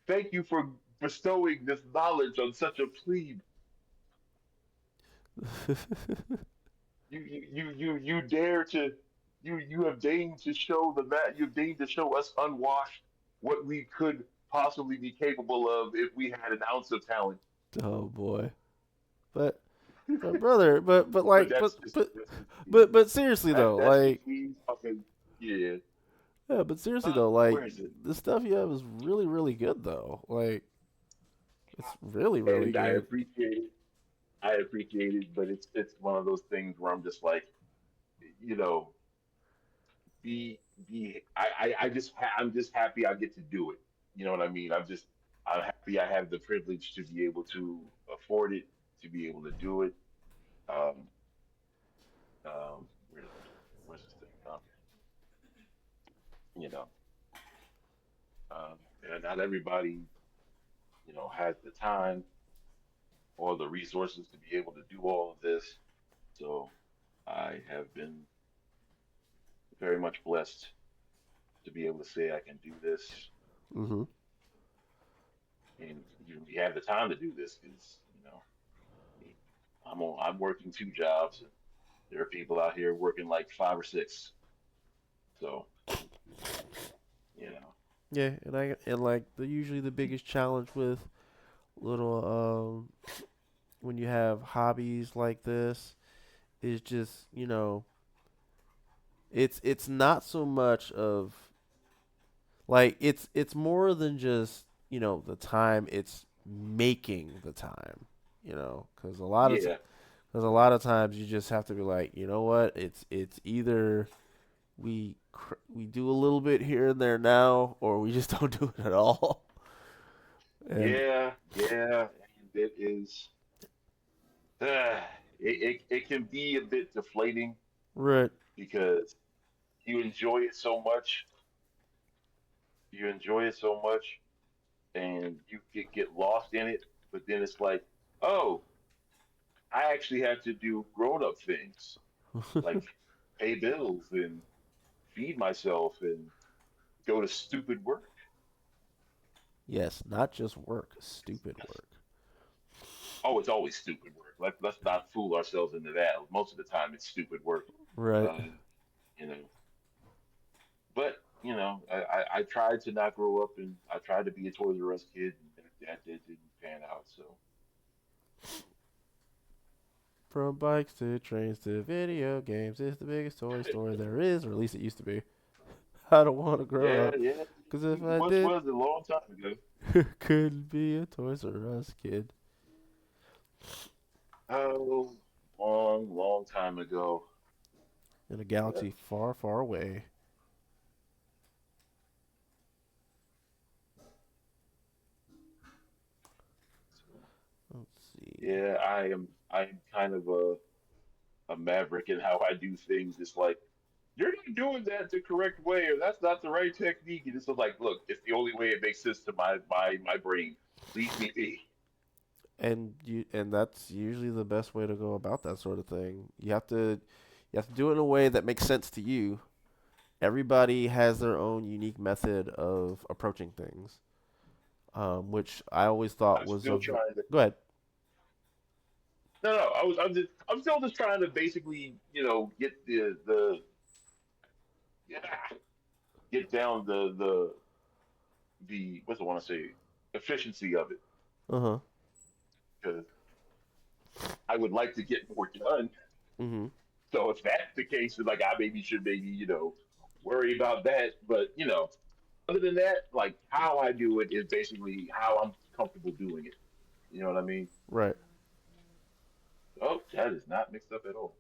Thank you for bestowing this knowledge on such a plebe. You dare to you have deigned to show you've deigned to show us unwashed what we could possibly be capable of if we had an ounce of talent. Oh boy. But but brother, but But like but seriously though, that's like just me talking. Yeah. yeah, but seriously though, like Where is it? the stuff you have is really really good though. Like it's really really And I good. appreciate it. I appreciate it, but it's one of those things where I'm just like, you know, be be I'm just happy I get to do it. You know what I mean? I'm happy I have the privilege to be able to afford it, to be able to do it. Um where's this thing? You know, um and not everybody, has the time or the resources to be able to do all of this. So I have been very much blessed to be able to say I can do this, Mhm. and we have the time to do this because I'm working two jobs, and there are people out here working like five or six. So you know, Yeah, and like usually the biggest challenge with little when you have hobbies like this is just, it's not so much of like it's more than just, the time, it's making the time, cuz yeah, cuz a lot of times you just have to be like, you know what? It's either we do a little bit here and there now or we just don't do it at all. And yeah, and it is. Uh, it can be a bit deflating right. because you enjoy it so much, you enjoy it so much, and you get lost in it. But then it's like, oh, I actually have to do grown up things like pay bills and feed myself and go to stupid work. Yes, not just work, stupid Yes. work. Oh, it's always stupid work. Let's not fool ourselves into that. Most of the time, it's stupid work. Right. Uh, you know, but I tried to not grow up and I tried to be a Toys R Us kid, and that didn't pan out. So From bikes to trains to video games, it's the biggest toy store there is, or at least it used to be. I don't want to grow yeah, up, yeah, 'cause if it I did, was a long time ago. couldn't be a Toys R Us kid. Oh, long, long time ago. In a Yeah. galaxy far, far away. So, Let's see. yeah, I'm kind of a maverick in how I do things. It's like you're not doing that the correct way, or that's not the right technique. And it's just like, look, it's the only way it makes sense to my brain. Leave me be. And that's usually the best way to go about that sort of thing. You have to do it in a way that makes sense to you. Everybody has their own unique method of approaching things, which I always thought I'm was still of. trying to. Go ahead. No, no, I'm still just trying to basically, get yeah, get down the what's I want to say efficiency of it Uh huh. because I would like to get more done. Mhm. So if that's the case, then like I maybe should maybe worry about that. But other than that, like how I do it is basically how I'm comfortable doing it. You know what I mean? Right. Oh, that is not mixed up at all.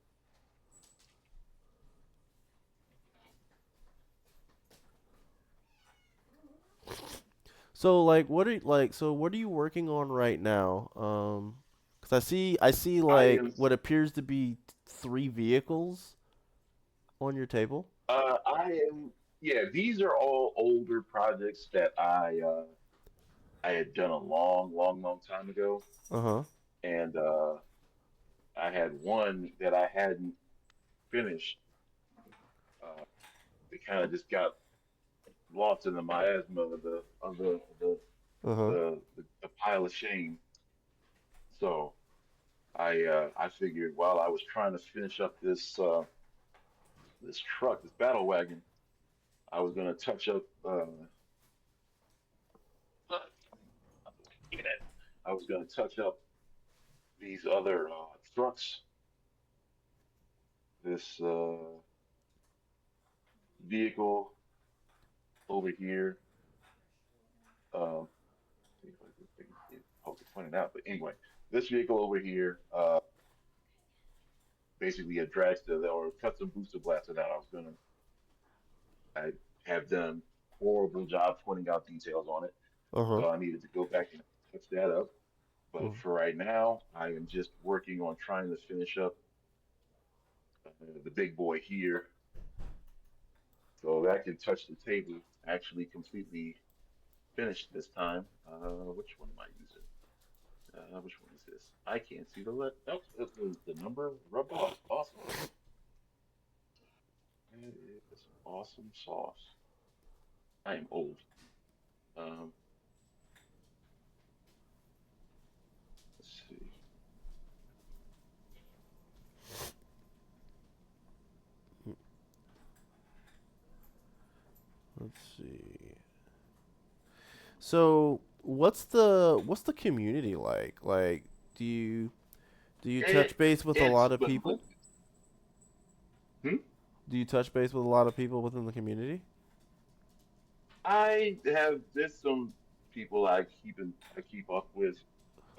So like, what are like? So what are you working on right now? 'Cause I see I like am what appears to be three vehicles on your table. I am yeah, these are all older projects that I had done a long, long, long time ago. Uh huh. And I had one that I hadn't finished. Uh, it kind of just got lost in the miasma of Uh huh. the pile of shame. So I figured while I was trying to finish up this truck, this battle wagon, I was gonna touch up I was gonna touch up these other trucks. This vehicle over here. See if I can poke it pointed out. But anyway, this vehicle over here, basically a dragster or custom booster blaster that I have done horrible job pointing out details on it. Uh huh. So I needed to go back and touch that up. But for right now, I am just working on trying to finish up the big boy here, so that can touch the table actually completely finished this time. Which one am I using? Which one is this? I can't see the let. Nope, the number rubbed off. Awesome. It is awesome sauce. I am old. Um, let's see. Let's see. So what's the community like? Like, do you do you touch base with a It's lot of but look. people? Hmm? Do you touch base with a lot of people within the community? There's some people I keep up with.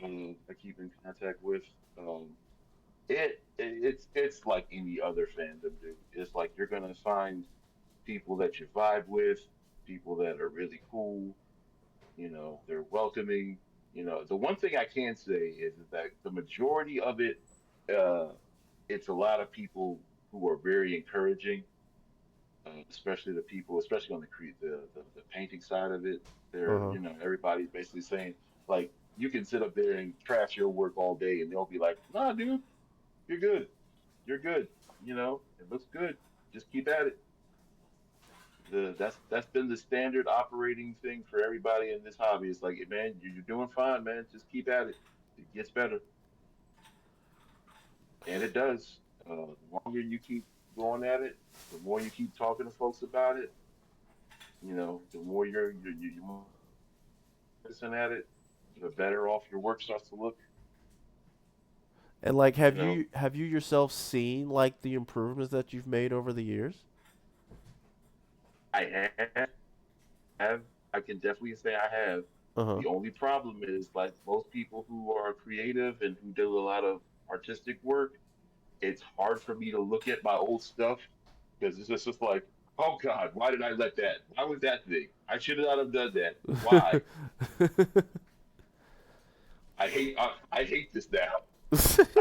I keep in contact with. Um, it's like any other fandom, dude. It's like you're gonna find people that you vibe with, people that are really cool. They're welcoming. The one thing I can say is that the majority of it, uh, it's a lot of people who are very encouraging, especially the people, especially on the painting side of it. Uh They're, huh. everybody's basically saying like you can sit up there and trash your work all day, and they'll be like, "Nah, dude, you're good. You're good. It looks good. Just keep at it." That's been the standard operating thing for everybody in this hobby. It's like, man, you're doing fine, man. Just keep at it. It gets better, and it does. The longer you keep going at it, the more you keep talking to folks about it. the more you're more consistent at it, the better off your work starts to look. And like, You know, have you yourself seen like the improvements that you've made over the years? I have, I can definitely say I have. Uh huh. The only problem is, like most people who are creative and who do a lot of artistic work, it's hard for me to look at my old stuff because it's just like, oh God, why did I let that? Why was that thing? I should not have done that. Why? I hate this now.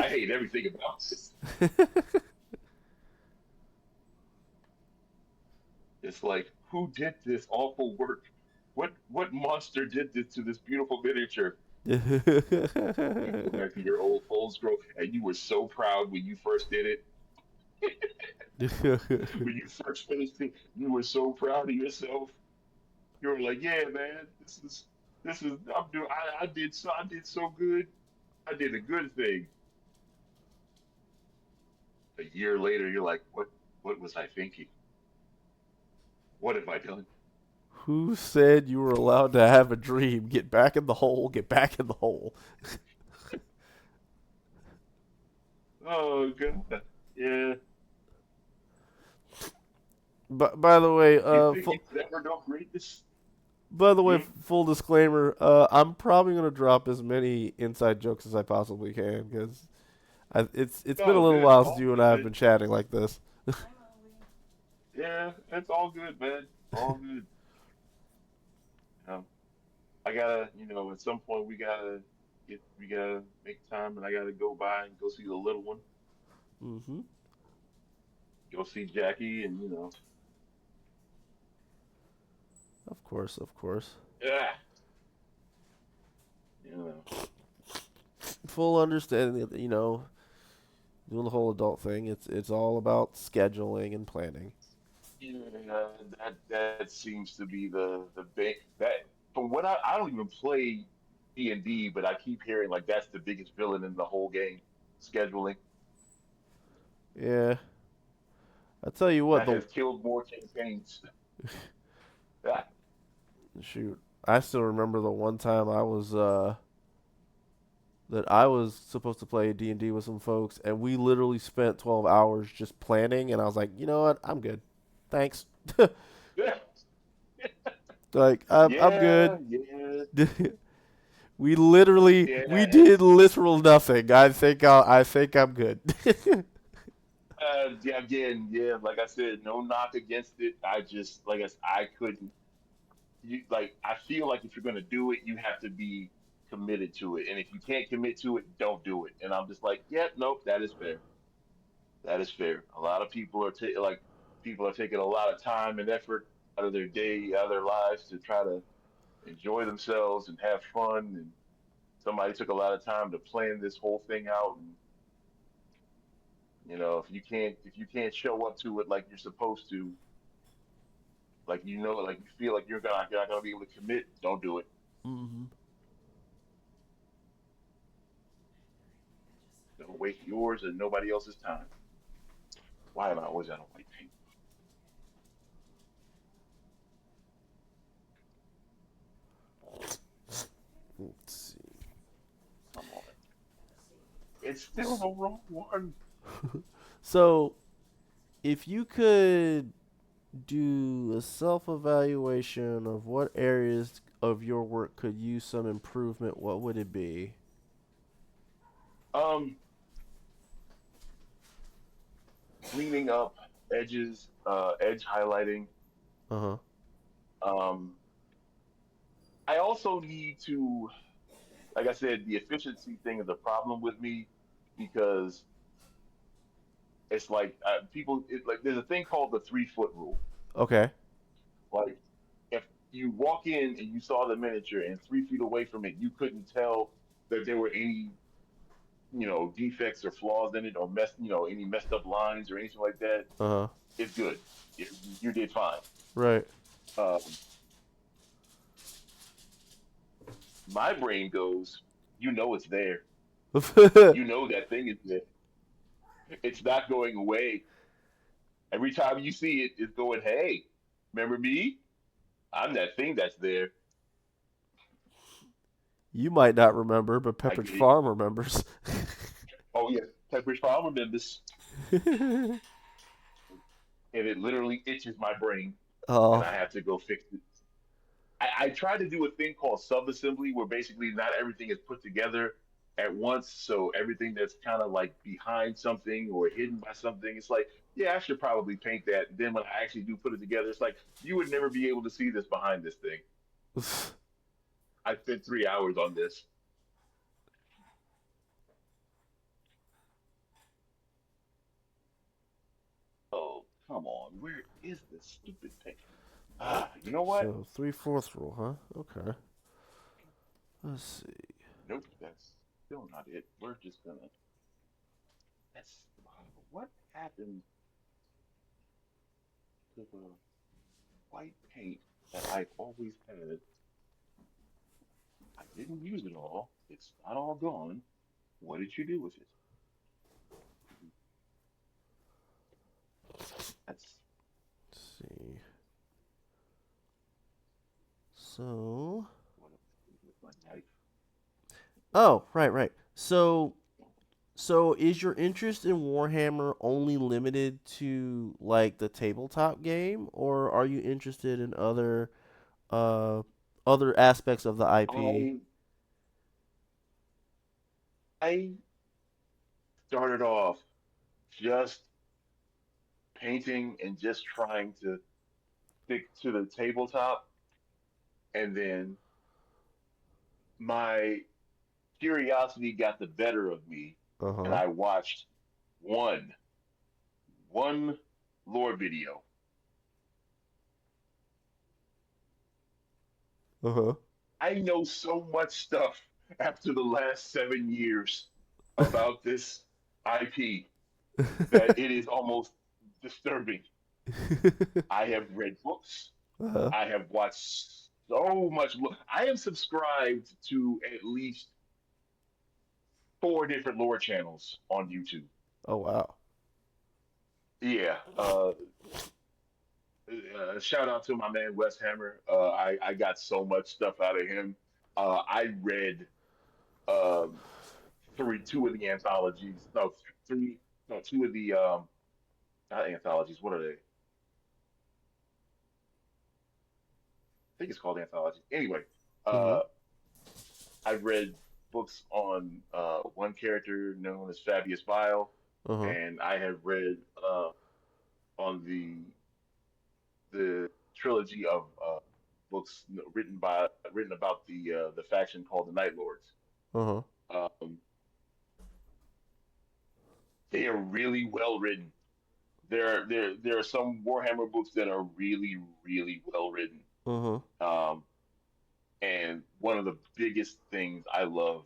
I hate everything about this. It's like, who did this awful work? What monster did this to this beautiful miniature? You go back to your old scroll, and you were so proud when you first did it. When you first finished it, you were so proud of yourself. You were like, "Yeah, man, this is I'm doing. I did so good. I did a good thing." A year later, you're like, What was I thinking? What have I done?" Who said you were allowed to have a dream? Get back in the hole. Get back in the hole. Oh God, yeah. But by the way, You think you could ever know greatness? Hmm? full disclaimer. I'm probably gonna drop as many inside jokes as I possibly can because it's been a Oh, little good. while since All you and I have good. been chatting like this. Yeah, it's all good, man. All good. Um, I gotta, at some point we gotta make time, and I gotta go by and go see the little one, Mm-hmm. go see Jackie, and Of course, of course. yeah, you know, Full understanding that doing the whole adult thing. It's all about scheduling and planning. yeah, that seems to be the big that from what I don't even play D&D, but I keep hearing like that's the biggest villain in the whole game, scheduling. Yeah, I tell you what, That the has killed more campaigns. Ah, shoot, I still remember the one time I was supposed to play D&D with some folks, and we literally spent 12 hours just planning, and I was like, you know what, I'm good, thanks. yeah, Like I'm yeah, good. yeah, We yeah. did literal nothing. I think I'm good. Yeah, again, yeah, like I said, no knock against it. I just, like I couldn't. I feel like if you're gonna do it, you have to be committed to it, and if you can't commit to it, don't do it. And I'm just like, yeah, nope, that is fair. That is fair. A lot of people are people are taking a lot of time and effort out of their day, out of their lives to try to enjoy themselves and have fun. And somebody took a lot of time to plan this whole thing out. And if you can't show up to it like you're supposed to, like you feel like you're not gonna be able to commit, don't do it. Hmm. Don't waste yours and nobody else's time. Why am I always out of white paint? Let's Come on. It's still the wrong one. see. So, if you could do a self-evaluation of what areas of your work could use some improvement, what would it be? Um, Cleaning up edges, edge highlighting. Uh huh. Um, I also need to, like I said, the efficiency thing is a problem with me because it's like there's a thing called the 3 foot rule. Okay. Like if you walk in and you saw the miniature and 3 feet away from it, you couldn't tell that there were any defects or flaws in it or any messed up lines or anything like that. Uh huh. It's good. You did fine. Right. Um, my brain goes, it's there. You know that thing is there. It's not going away. Every time you see it, it's going, hey, remember me? I'm that thing that's there. You might not remember, but I Pepperidge get it. Farm remembers. Oh yeah, Pepperidge Farm remembers, and it literally itches my brain, and Oh, I have to go fix it. I try to do a thing called subassembly where basically not everything is put together at once. So everything that's kind of like behind something or hidden by something, it's like, yeah, I should probably paint that. Then when I actually do put it together, it's like you would never be able to see this behind this thing. I spent 3 hours on this. Oh, come on. Where is this stupid thing? You know what? so 3/4 rule, huh? Okay. Let's see. Nope, that's still not it. We're just gonna. That's what happened to the white paint that I've always had. I didn't use it all. It's not all gone. What did you do with it? That's Let's see. So, what I'm with my knife. oh, right, right. So is your interest in Warhammer only limited to like the tabletop game, or are you interested in uh other aspects of the IP? I I started off just painting and just trying to stick to the tabletop, and then my curiosity got the better of me, Uh and huh. I watched one one lore video. Uh huh. I know so much stuff after the last 7 years about this IP that it is almost disturbing. I have read books. uh-huh. I have watched so much. I am subscribed to at least four different lore channels on YouTube. Oh wow. Yeah. Shout out to my man Wes Hammer. I got so much stuff out of him. I read um, two of the anthologies. No, three. No, two of the not anthologies. What are they? I think it's called anthologies. Anyway, Mhm. uh, I read books on one character known as Fabius Bile, Uh huh. and I have read on the trilogy of books written about the faction called the Night Lords. Uh huh. Um, they are really well written. There are some Warhammer books that are really well written. Uh huh. Um, and one of the biggest things I love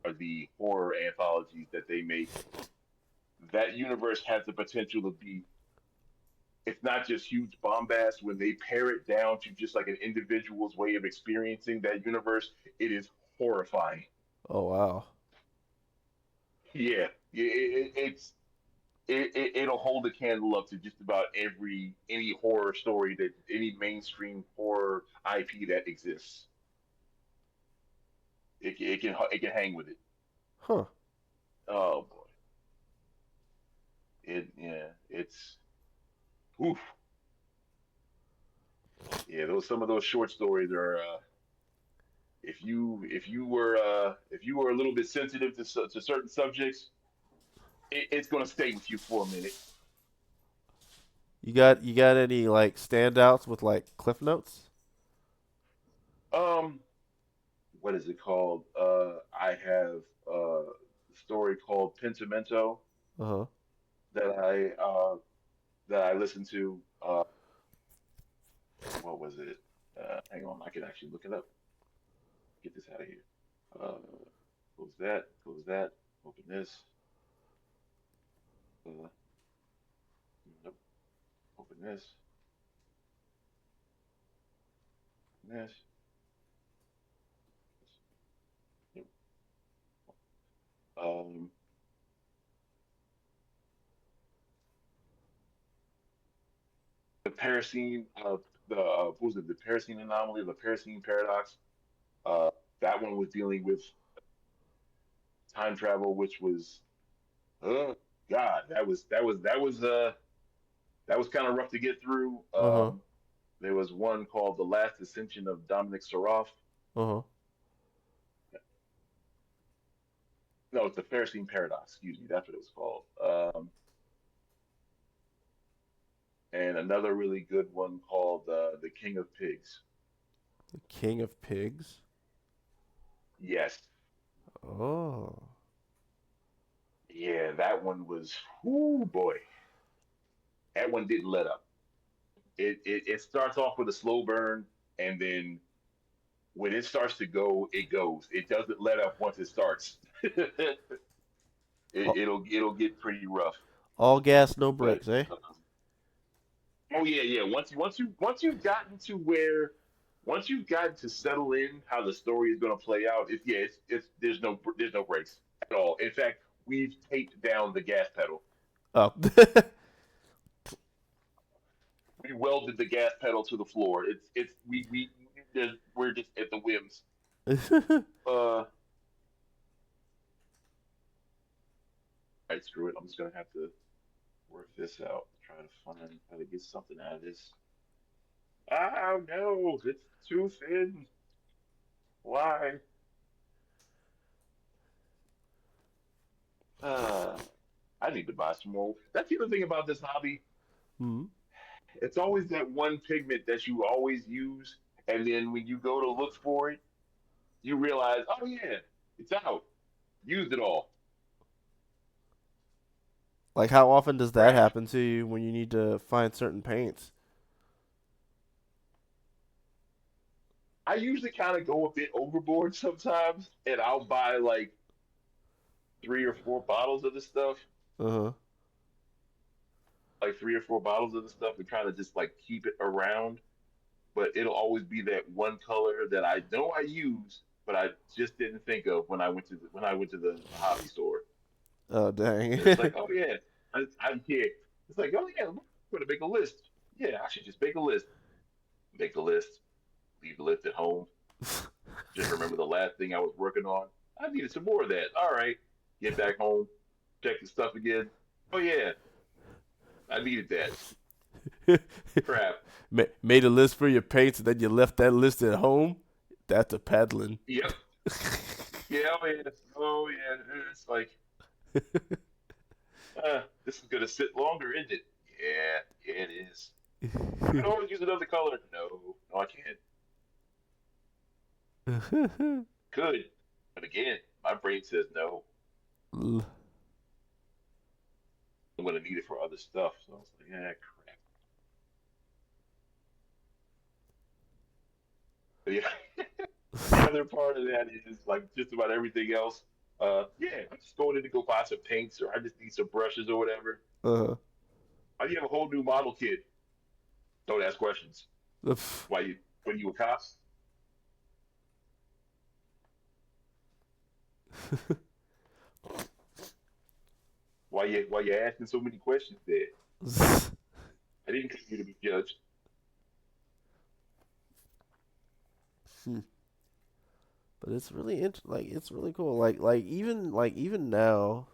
are the horror anthologies that they make. That universe has the potential to be, it's not just huge bombast. When they pare it down to just like an individual's way of experiencing that universe, it is horrifying. Oh wow. Yeah, it'll hold a candle up to just about any horror story that any mainstream horror IP that exists. It can hang with it. Huh. Oh boy, it's oof. Yeah, those some of those short stories are. If you were a little bit sensitive to certain subjects, it's gonna stay with you for a minute. You got any like standouts with like cliff notes? Um, what is it called? I have a story called Pentimento Uh huh. that I listened to. What was it? Hang on, I can actually look it up. Get this out of here. Uh, close that. Close that. Open this. Uh, nope. Open this. Open this. Nope. Um, the Parasine. the what was it, the Parassine anomaly, the Parassine paradox. Uh, that one was dealing with time travel, which was, oh God, that was kind of rough to get through. Uh huh. There was one called The Last Ascension of Dominic Saroff. Uh huh. No, it's the Ferricine Paradox. Excuse me, that's what it was called. And another really good one called The King of Pigs. The King of Pigs. Yes, Oh. yeah, that one was. Whoo boy, that one didn't let up. It starts off with a slow burn, and then when it starts to go, it goes. It doesn't let up once it starts. All, It'll get pretty rough. all gas, no But brakes, eh? oh yeah, yeah. Once you've gotten to settle in how the story is going to play out, it's there's no breaks at all. In fact, we've taped down the gas pedal. Oh. We welded the gas pedal to the floor. It's we're just at the whims. All right, screw it. I'm just gonna have to work this out. Try to find how to get something out of this. Oh no, it's too thin. Why? Uh, I need to buy some more. That's the other thing about this hobby. Hmm. It's always that one pigment that you always use, and then when you go to look for it, you realize, oh yeah, it's out. Used it all. Like, how often does that Crap. happen to you when you need to find certain paints? I usually kind of go a bit overboard sometimes, and I'll buy like 3 or 4 bottles of the stuff, Uh huh. like 3 or 4 bottles of the stuff, and try to just like keep it around. But it'll always be that one color that I know I use, but I just didn't think of when I went to the hobby store. Oh, dang. It's like, oh yeah, I'm here. It's like, oh yeah, I'm going to make a list. Yeah, I should just make a list. Make a list. Leave the list at home. Just remember the last thing I was working on. I needed some more of that. All right, get back home, check the stuff again. Oh yeah, I needed that. Crap. Made a list for your paints and then you left that list at home? That's a peddling. Yep. Yeah. Oh yeah. Oh yeah. It's like, this is gonna sit longer, isn't it? Yeah. Yeah, it is. I can always use another color. No, no, I can't. Could, but again, my brain says no. I'm gonna need it for other stuff. So I was like, yeah, crap. But yeah, the other part of that is like just about everything else. Yeah, I'm just going in to go buy some paints, or I just need some brushes or whatever. uh, Why do you have a whole new model kit? Don't ask questions. Why you when you a cop? Why you asking so many questions there? I didn't come here to be judged. but it's really like it's really cool. Like even now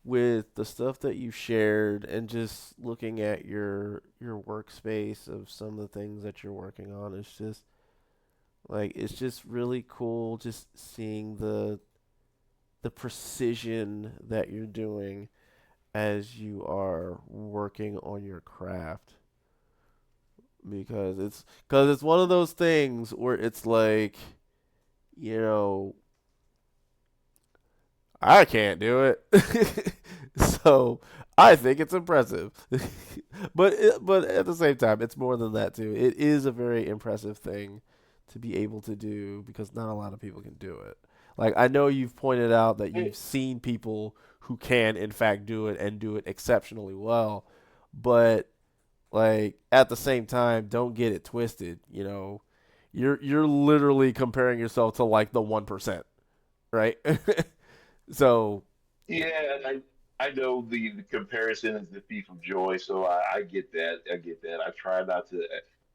with the stuff that you shared and just looking at your workspace of some of the things that you're working on, it's just really cool just seeing the precision that you're doing as you are working on your craft because it's one of those things where it's like, you know, I can't do it. So I think it's impressive. But at the same time, it's more than that too. It is a very impressive thing to be able to do because not a lot of people can do it. Like I know you've pointed out that Hey, you've seen people who can in fact do it and do it exceptionally well, but like at the same time, don't get it twisted, you know. You're literally comparing yourself to like the 1%, right? So, yeah, I know the comparison is the thief of joy, so I get that. I get that. I try not to.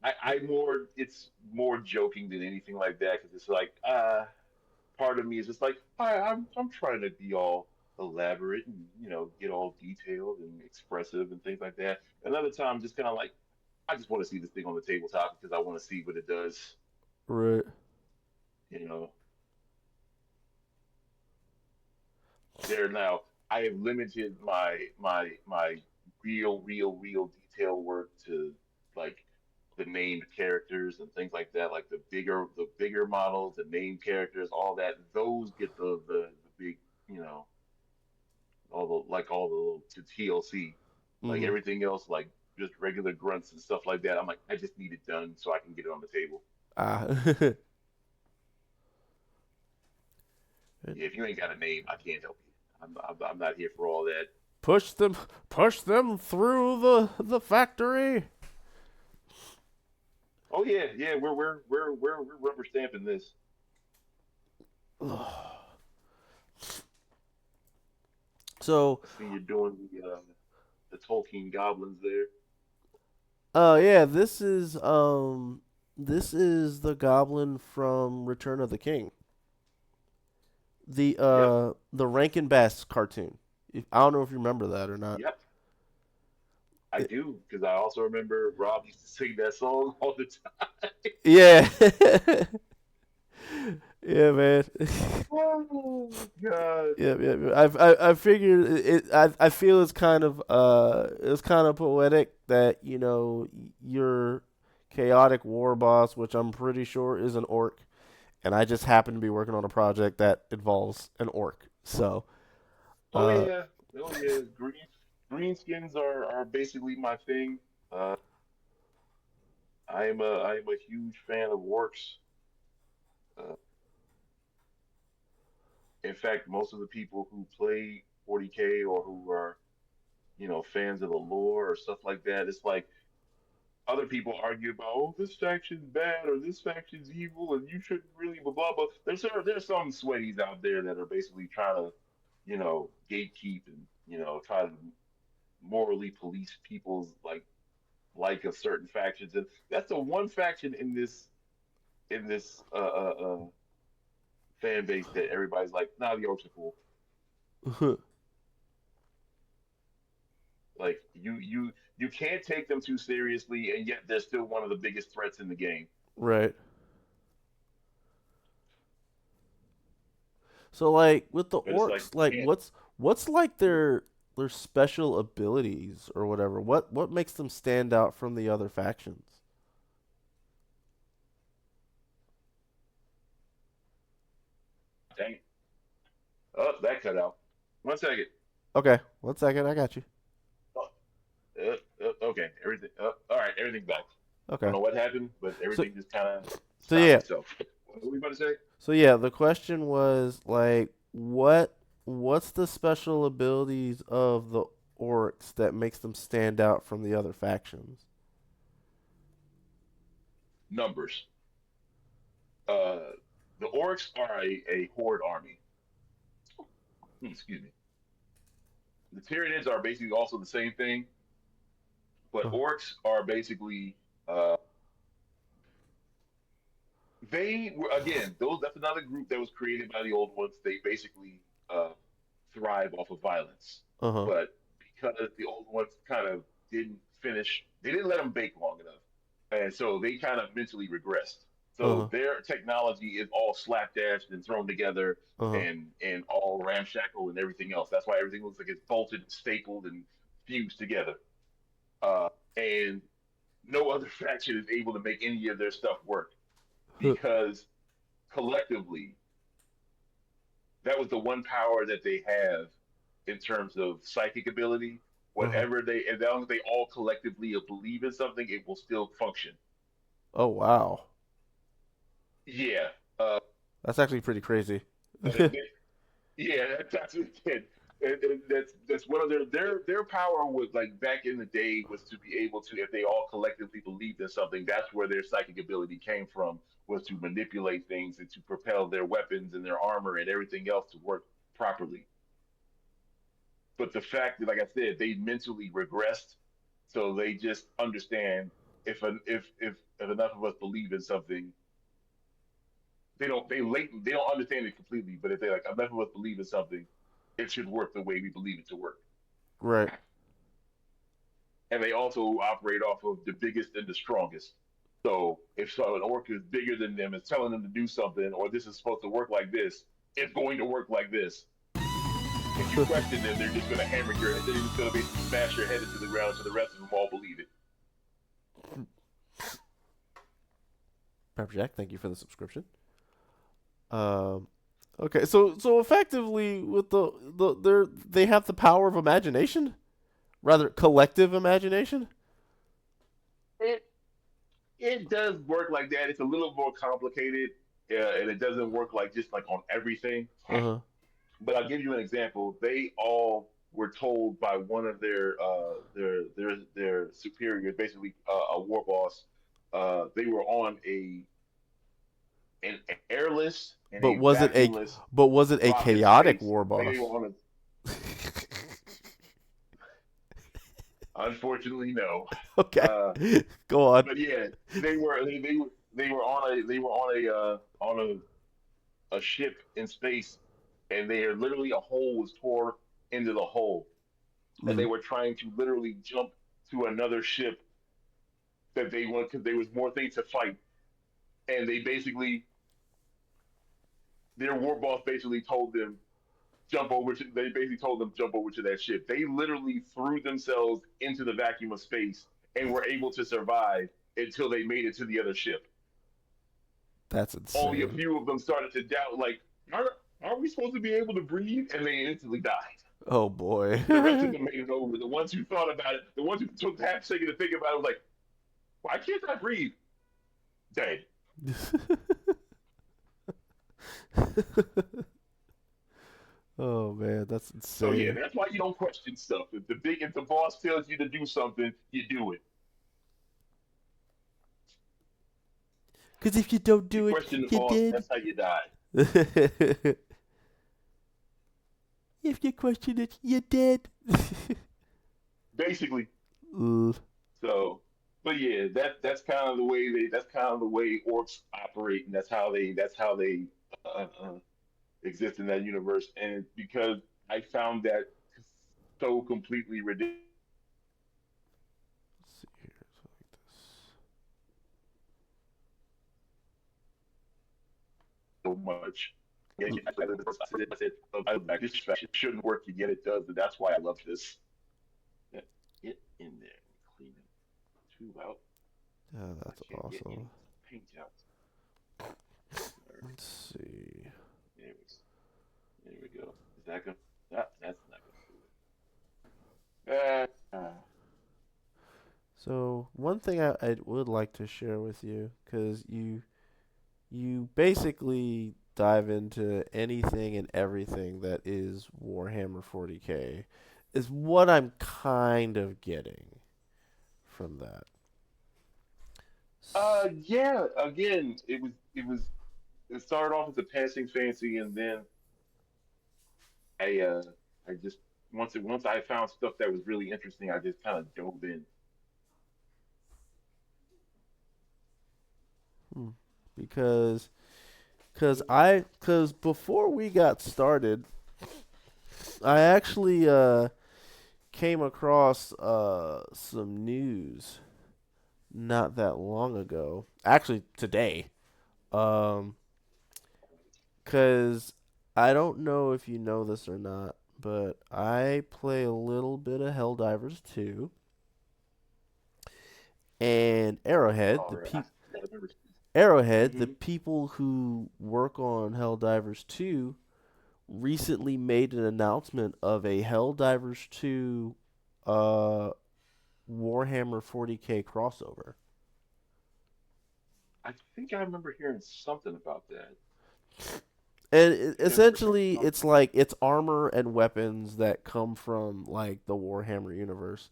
I more it's more joking than anything like that because it's like part of me is just like I'm trying to be all elaborate and get all detailed and expressive and things like that. Another time, just kind of like I just want to see this thing on the tabletop because I want to see what it does. Right. You know, there now I have limited my real detail work to like the named characters and things like that, like the bigger models, the named characters, all that. Those get the big, you know, all the TLC, like Mm-hmm. everything else, like just regular grunts and stuff like that. I'm like, I just need it done so I can get it on the table. Ah. Yeah, if you ain't got a name, I can't help you. I'm not here for all that. push them, push them through the factory. Oh yeah, yeah, we're rubber stamping this. So, I see you're doing the Tolkien goblins there. yeah, this is the goblin from Return of the King. The Yep, Rankin Bass cartoon. I don't know if you remember that or not. yep, I It- do because I also remember Rob used to sing that song all the time. yeah. Yeah, man. Oh God. Yeah, yeah, yeah. I figured I feel it's kind of poetic that your chaotic war boss, which I'm pretty sure is an orc, and I just happen to be working on a project that involves an orc. So, Oh uh, yeah, oh yeah. Greenskins are basically my thing. Uh, I am a huge fan of works. Uh, in fact, most of the people who play 40K or who are fans of the lore or stuff like that, it's like other people argue about, oh, this faction's bad or this faction's evil and you shouldn't really blah blah blah. There's some sweaties out there that are basically trying to, gatekeep and try to morally police people's like of certain factions, and that's the one faction in this fan base that everybody's like, nah, the orcs are cool. Like you can't take them too seriously, and yet they're still one of the biggest threats in the game. right. So like with the But it's like orcs, like can't what's like their special abilities or whatever? What makes them stand out from the other factions? dang it. Oh, that cut out. 1 second. Okay, 1 second, I got you. Oh, okay, everything. All right, everything's back. I don't Okay. know what happened, but So everything just kind of so stopped yeah, itself. What were we about to say? the question was like what's the special abilities of the orcs that makes them stand out from the other factions? Numbers. Uh, the orcs are a horde army. Excuse me. The Tyranids are basically also the same thing, but Uh orcs are basically they were again those. That's another group that was created by the old ones. They basically uh, thrive off of violence, huh. but because the old ones kind of didn't finish, they didn't let them bake long enough, and so they kind of mentally regressed. Uh So huh. their technology is all slapdashed and thrown together Uh huh. and all ramshackle and everything else. That's why everything looks like it's bolted and stapled and fused together. And no other faction is able to make any of their stuff work because collectively, that was the one power that they have in terms of psychic ability. Uh huh. Whatever they, as long as they all collectively believe in something, it will still function. Oh wow, Yeah, uh, that's actually pretty crazy. yeah, that's what it did. And that's one of their power was like back in the day was to be able to if they all collectively believed in something. That's where their psychic ability came from was to manipulate things and to propel their weapons and their armor and everything else to work properly. But the fact that, like I said, they mentally regressed, so they just understand. if enough of us believe in something, they don't understand it completely, but if they like enough of us believe in something, it should work the way we believe it to work. Right. And they also operate off of the biggest and the strongest. So if so, an orc is bigger than them, is telling them to do something, or this is supposed to work like this, it's going to work like this. If you question them, they're just going to hammer your head. They're just going to basically smash your head into the ground, so the rest of them all believe it. Pepper Jack, thank you for the subscription. Um, okay, so effectively, with they have the power of imagination, rather collective imagination. It it does work like that. It's a little more complicated, and it doesn't work like just like on everything. Uh huh. But I'll give you an example. They all were told by one of their superiors, basically a war boss. They were on an airless and But a was it a vacuumless but was it a drop in chaotic space. war They boss? were on a. Unfortunately, no. Okay, Uh, go on. but yeah, they were on a ship in space, and they are literally a hole was torn into the hole, and they Mm. were trying to literally jump to another ship that they wanted because there was more things to fight, and they basically their war boss basically told them jump over to they basically told them jump over to that ship. They literally threw themselves into the vacuum of space and were able to survive until they made it to the other ship. That's Only a insane. few of them started to doubt, like, are we supposed to be able to breathe? And they instantly died. Oh boy. The rest of them made it over. The ones who thought about it, the ones who took half a second to think about it, was like, why can't I breathe? Dead. Oh man, that's So yeah, insane. that's why you don't question stuff. If the boss tells you to do something, you do it. Because if you don't You do it, question the you're boss, dead. that's how you die. If you question it, you're dead. Basically. Ugh. So, but yeah, that's kind of the way that's kind of the way orcs operate, and that's how they exist in that universe. And because I found that so completely ridiculous Let's see here. So like this. so much. Yeah, L- I said, this shouldn't work, and yet it does, and that's why I love this. Yeah, get in there and clean the tube out. Yeah, I that's can't get any awesome. paint out. Let's see. There there we go. Is that good? That's not gonna do it. So one thing I would like to share with you, because you basically dive into anything and everything that is Warhammer 40K, is what I'm kind of getting from that. Yeah. Again, it started off as a passing fancy, and then I I just once I found stuff that was really interesting, I just kind of dove in. Hmm. Because because before we got started, I actually came across some news not that long ago. Actually, today. Um, cause I don't know if you know this or not, but I play a little bit of Helldivers 2, and All right, I gotta remember. Arrowhead, the Mm-hmm. people who work on Helldivers 2 recently made an announcement of a Helldivers 2 uh Warhammer 40K crossover. I think I remember hearing something about that. And I think I remember hearing essentially something. it's like it's armor and weapons that come from like the Warhammer universe.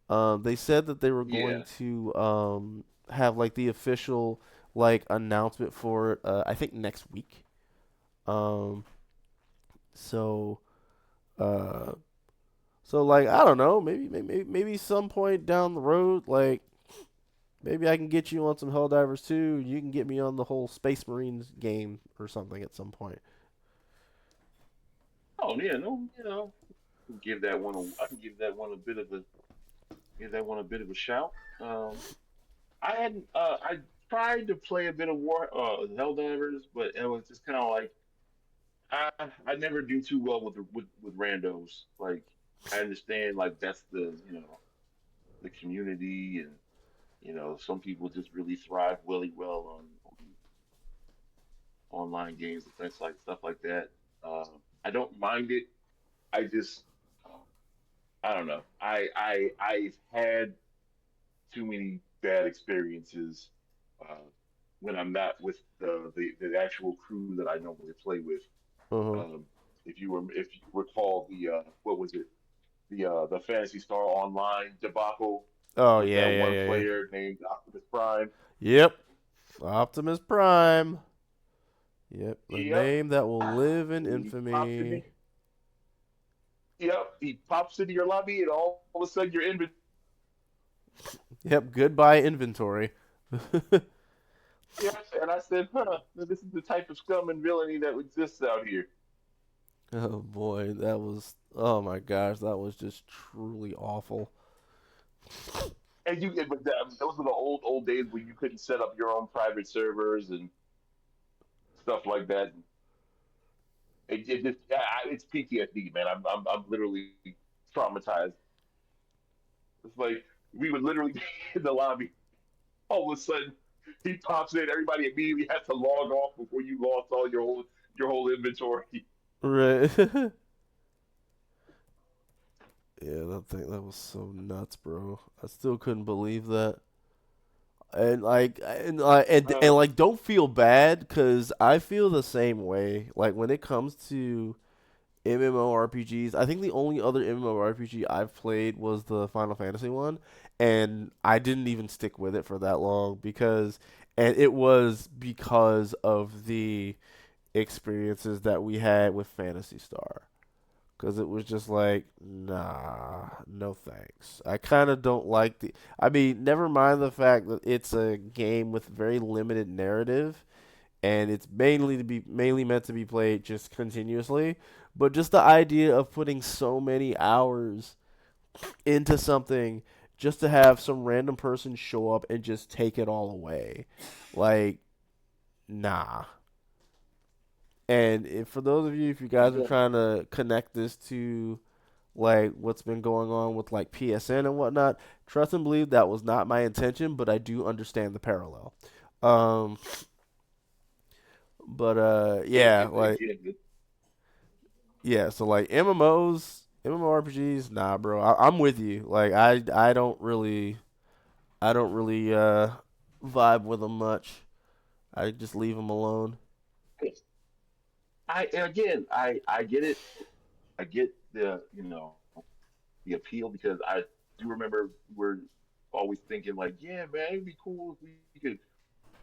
They said that they were going Yeah, to have like the official like announcement for it, I think next week. Um, so uh, so like I don't know, maybe some point down the road, like Maybe I can get you on some Helldivers too. You can get me on the whole Space Marines game or something at some point. Oh yeah, no, I can give that one I can give that one a bit of a give that one a bit of a shout. I hadn't I tried to play a bit of Helldivers, but it was just kind of like I never do too well with randos. Like I understand like that's the community and some people just really thrive really well on online games and things like stuff like that. I don't mind it. I just I don't know. I've had too many bad experiences uh, when I'm not with the actual crew that I normally play with. Uh huh. Um, if you recall what was it the Fantasy Star Online debacle Oh with yeah, that yeah, one yeah, yeah. player named Optimus Prime. Yep. Optimus Prime. Yep. The Yep. name that will live in He pops in. infamy. Yep. He pops into your lobby, and all of a sudden you're in. Yep. Goodbye inventory. Yes, and I said, huh, this is the type of scum and villainy that exists out here. Oh boy, that was. Oh my gosh, that was just truly awful. But those were the old days where you couldn't set up your own private servers and stuff like that. It just, it's PTSD, man. I'm literally traumatized. It's like we would literally be in the lobby. All of a sudden, he pops in. Everybody immediately has to log off before you lost all your whole inventory. Right. Yeah, that was so nuts, bro. I still couldn't believe that. And Uh, like don't feel bad cuz I feel the same way. Like when it comes to MMORPGs, I think the only other MMORPG I've played was the Final Fantasy one, and I didn't even stick with it for that long and it was because of the experiences that we had with Fantasy Star. Because it was just like, nah, no thanks. I kind of don't like the. I mean, never mind the fact that it's a game with very limited narrative, and it's mainly meant to be played just continuously. But just the idea of putting so many hours into something just to have some random person show up and just take it all away, like, nah. And for those of you, if you guys are yeah. trying to connect this to like what's been going on with like PSN and whatnot. Trust and believe that was not my intention, but I do understand the parallel. Um, but yeah, like Again, yeah, so like MMORPGs, nah, bro, I'm with you. Like I don't really vibe with them much. I just leave them alone. I get it. I get the appeal because I do remember we're always thinking like, yeah, man, it'd be cool if we could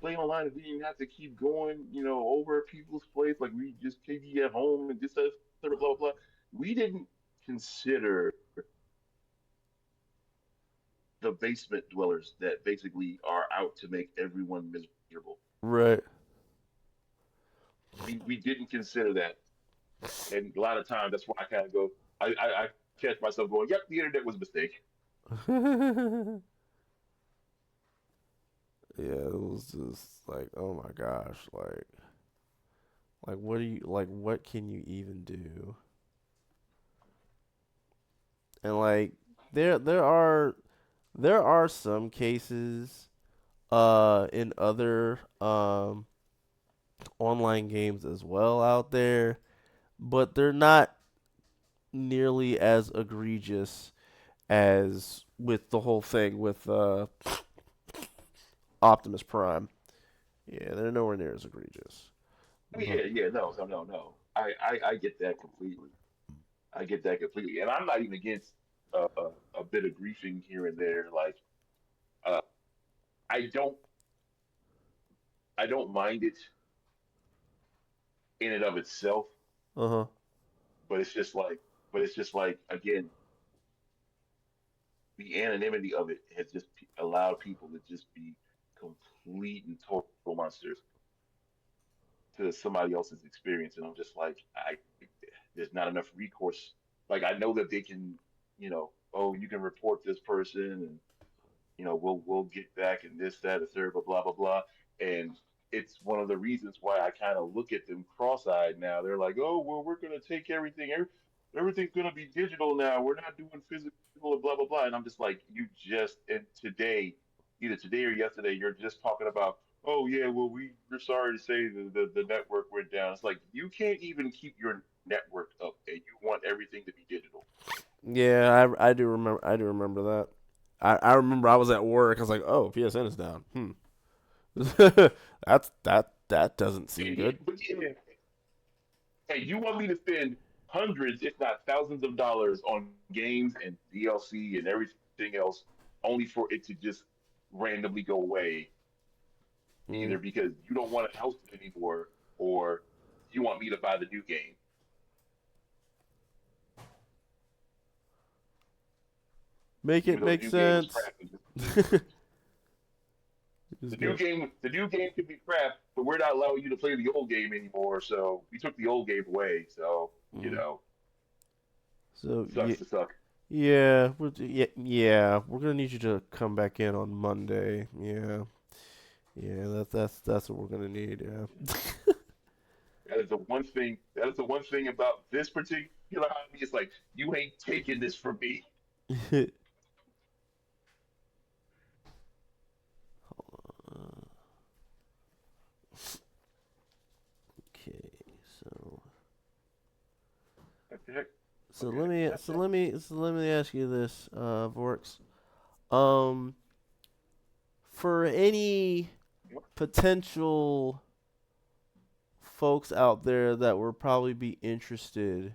play online if we didn't have to keep going, over at people's place. Like we just could be at home and just blah blah blah. We didn't consider the basement dwellers that basically are out to make everyone miserable. Right. We didn't consider that, and a lot of times that's why I kind of go. I catch myself going, "Yep, the internet was a mistake." Yeah, it was just like, oh my gosh, like what do you like what can you even do? And like there there are there are some cases in other online games as well out there, but they're not nearly as egregious as with the whole thing with Optimus Prime. Yeah, they're nowhere near as egregious. I mean, But yeah, no, no, no, no. I get that completely. I get that completely, and I'm not even against a bit of griefing here and there. Like, uh, I don't I don't mind it in and of itself, uh-huh. but it's just like, again, the anonymity of it has just allowed people to just be complete and total monsters to somebody else's experience, and I'm just like, there's not enough recourse. Like I know that they can, oh, you can report this person, and we'll get back and this, that, the third, blah blah blah. And it's one of the reasons why I kind of look at them cross-eyed now. They're like, oh, well, we're gonna take everything's gonna be digital now. We're not doing physical, blah blah blah. And I'm just like, and today, either today or yesterday, you're just talking about, oh yeah, well, we're sorry to say the network went down. It's like you can't even keep your network up, and you want everything to be digital. Yeah, I do remember. I do remember that. I remember I was at work. I was like, "Oh, PSN is down. Hmm, that doesn't seem good." But yeah, hey, you want me to spend hundreds, if not thousands of dollars on games and DLC and everything else only for it to just randomly go away, Mm. either because you don't want to host it anymore or you want me to buy the new game. Make it Even though the make new game was sense. crap, the Just new go. game the new game could be crap, but we're not allowing you to play the old game anymore. So we took the old game away. So, Mm. So sucks to suck. yeah, we're gonna need you to come back in on Monday. Yeah, yeah, that's what we're gonna need. Yeah. That is the one thing about this particular hobby. It's like you ain't taking this from me. Okay, so What the heck? so Okay, let I me got so that. let me so let me ask you this, Vorx. Um, for any potential folks out there that would probably be interested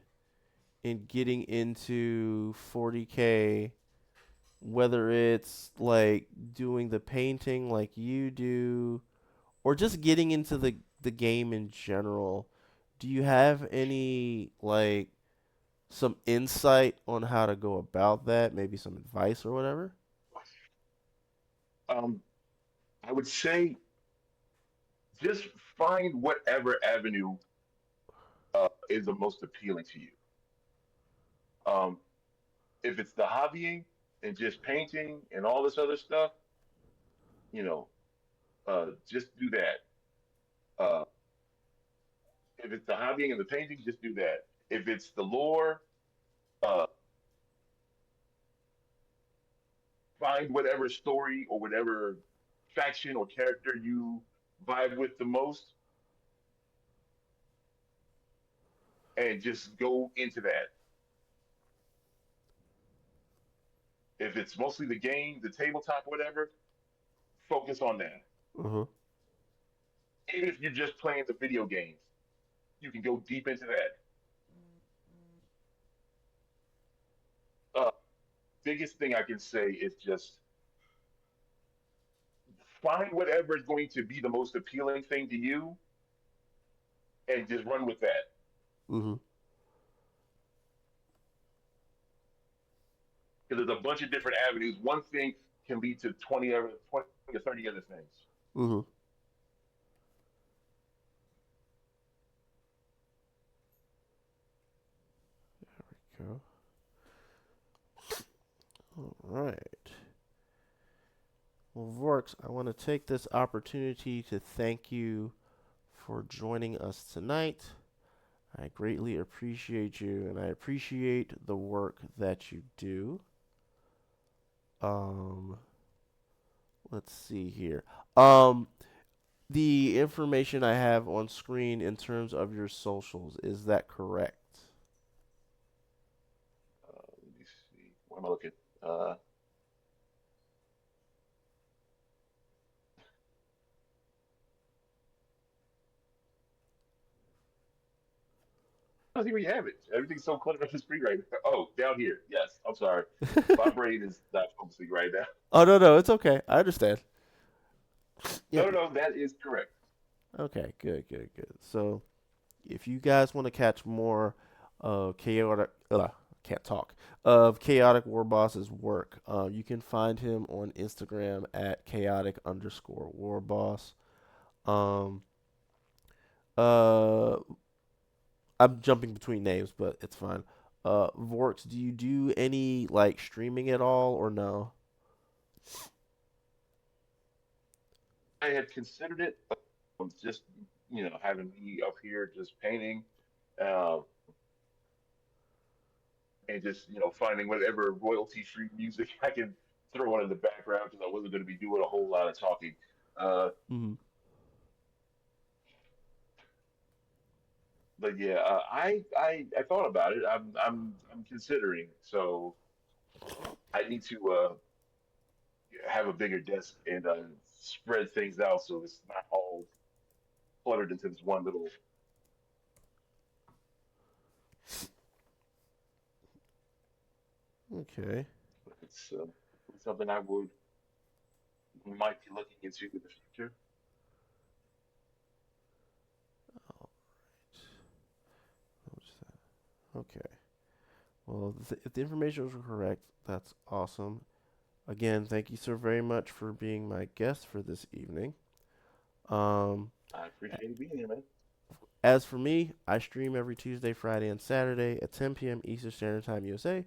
in getting into 40K, whether it's like doing the painting like you do, or just getting into the game in general, do you have any like some insight on how to go about that? Maybe some advice or whatever? Um, I would say just find whatever avenue is the most appealing to you. Um, if it's the hobbying and just painting and all this other stuff, you know, just do that. Uh, if it's the hobbying and the painting, just do that. If it's the lore, uh, find whatever story or whatever faction or character you vibe with the most and just go into that. If it's mostly the game, the tabletop, whatever, focus on that. Uh-huh. Even if you're just playing the video games, you can go deep into that. Uh, Biggest thing I can say is just find whatever is going to be the most appealing thing to you and just run with that. Mm-hmm. Because there's a bunch of different avenues. One thing can lead to 20 to 30 other things. Mm-hmm. Go. All right. Well, Vorx, I want to take this opportunity to thank you for joining us tonight. I greatly appreciate you, and I appreciate the work that you do. Um, let's see here. Um, the information I have on screen in terms of your socials, is that correct? Let me see. What am I looking? Uh, I don't see where you have it. Everything's so cluttered up the screen right now. Oh, down here. Yes, I'm sorry. My brain is not focusing right now. Oh, no, no, it's okay. I understand. No, Yep. no, no, that is correct. Okay, good, good, good. So, if you guys want to catch more chaotic, can't talk, of Chaotic Warboss's work. You can find him on Instagram at chaotic_warboss. Um, uh, I'm jumping between names, but it's fine. Vorx, do you do any like streaming at all or no? I had considered it, just having me up here just painting, uh, and just finding whatever royalty-free music I can throw on in the background because I wasn't going to be doing a whole lot of talking. Uh, Mm-hmm. but yeah, I thought about it. I'm considering. So I need to have a bigger desk and spread things out so it's not all cluttered into this one little. Okay. It's something I would might be looking into in the future. What's that? Okay. Well, if the information was correct, that's awesome. Again, thank you so very much for being my guest for this evening. Um, I appreciate being here, man. as for me, I stream every Tuesday, Friday, and Saturday at 10 p.m. Eastern Standard Time USA.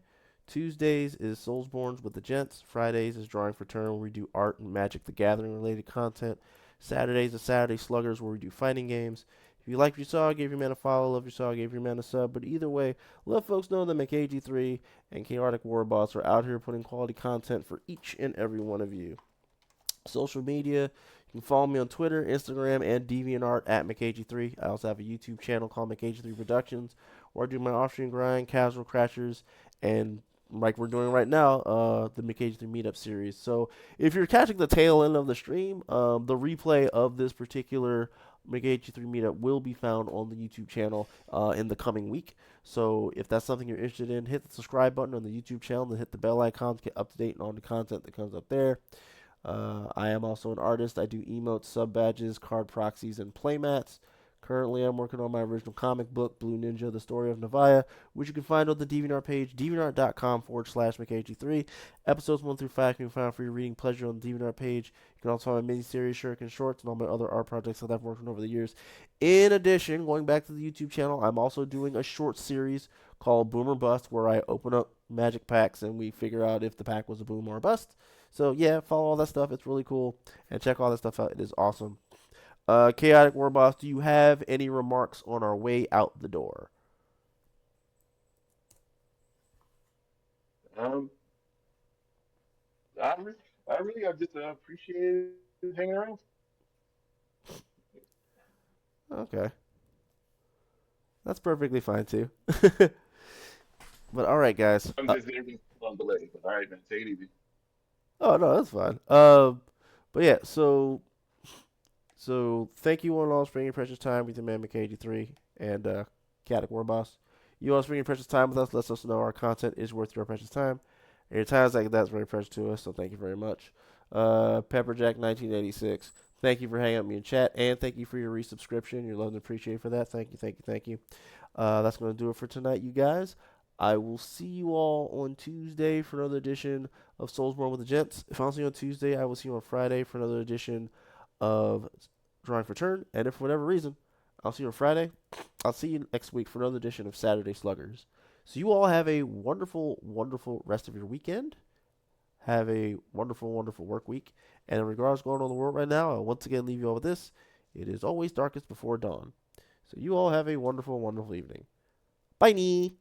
Tuesdays is Soulsborns with the Gents. Fridays is Drawing for Turn, where we do art and Magic the Gathering related content. Saturdays is Saturday Sluggers, where we do fighting games. If you like what you saw, give your man a follow. Love your saw, give your man a sub. But either way, let folks know that McAgee3 and Chaotic Warboss are out here putting quality content for each and every one of you. Social media, you can follow me on Twitter, Instagram, and DeviantArt at McAgee3. I also have a YouTube channel called McAgee3 Productions, where I do my off-stream grind, casual crashers, and like we're doing right now, the McAgee3 Meetup series. So if you're catching the tail end of the stream, the replay of this particular McAgee3 Meetup will be found on the YouTube channel in the coming week. So if that's something you're interested in, hit the subscribe button on the YouTube channel and hit the bell icon to get up to date on the content that comes up there. I am also an artist. I do emotes, sub badges, card proxies, and playmats. Currently, I'm working on my original comic book, Blue Ninja, The Story of Navaya, which you can find on the DeviantArt page, deviantart.com/McAgee3. Episodes 1 through 5 can be found for your reading pleasure on the DeviantArt page. You can also find my miniseries, shuriken shorts, and all my other art projects that I've worked on over the years. In addition, going back to the YouTube channel, I'm also doing a short series called Boom or Bust, where I open up magic packs and we figure out if the pack was a boom or a bust. So yeah, follow all that stuff. It's really cool, and check all that stuff out. It is awesome. Chaotic Warboss, do you have any remarks on our way out the door? Um, I really, I just appreciate hanging around. Okay, that's perfectly fine too. But all right, guys. I'm just everything's on delay, but all right, man, take it easy. Oh no, that's fine. But yeah, so thank you one all for spending your precious time with your man McAgee3 and Chaotic Warboss. You all spending your precious time with us lets us know our content is worth your precious time. And your time is like that's very precious to us, so thank you very much. Pepperjack1986, thank you for hanging out with me in chat, and thank you for your resubscription. Your love and appreciate for that. Thank you, thank you, thank you. That's going to do it for tonight, you guys. I will see you all on Tuesday for another edition of Soulsborne with the Gents. If I don't see you on Tuesday, I will see you on Friday for another edition of Drawing for Turn. And if for whatever reason, I'll see you on Friday, I'll see you next week for another edition of Saturday Sluggers. So you all have a wonderful, wonderful rest of your weekend. Have a wonderful, wonderful work week. And in regards to going on in the world right now, I'll once again leave you all with this. It is always darkest before dawn. So you all have a wonderful, wonderful evening. Bye.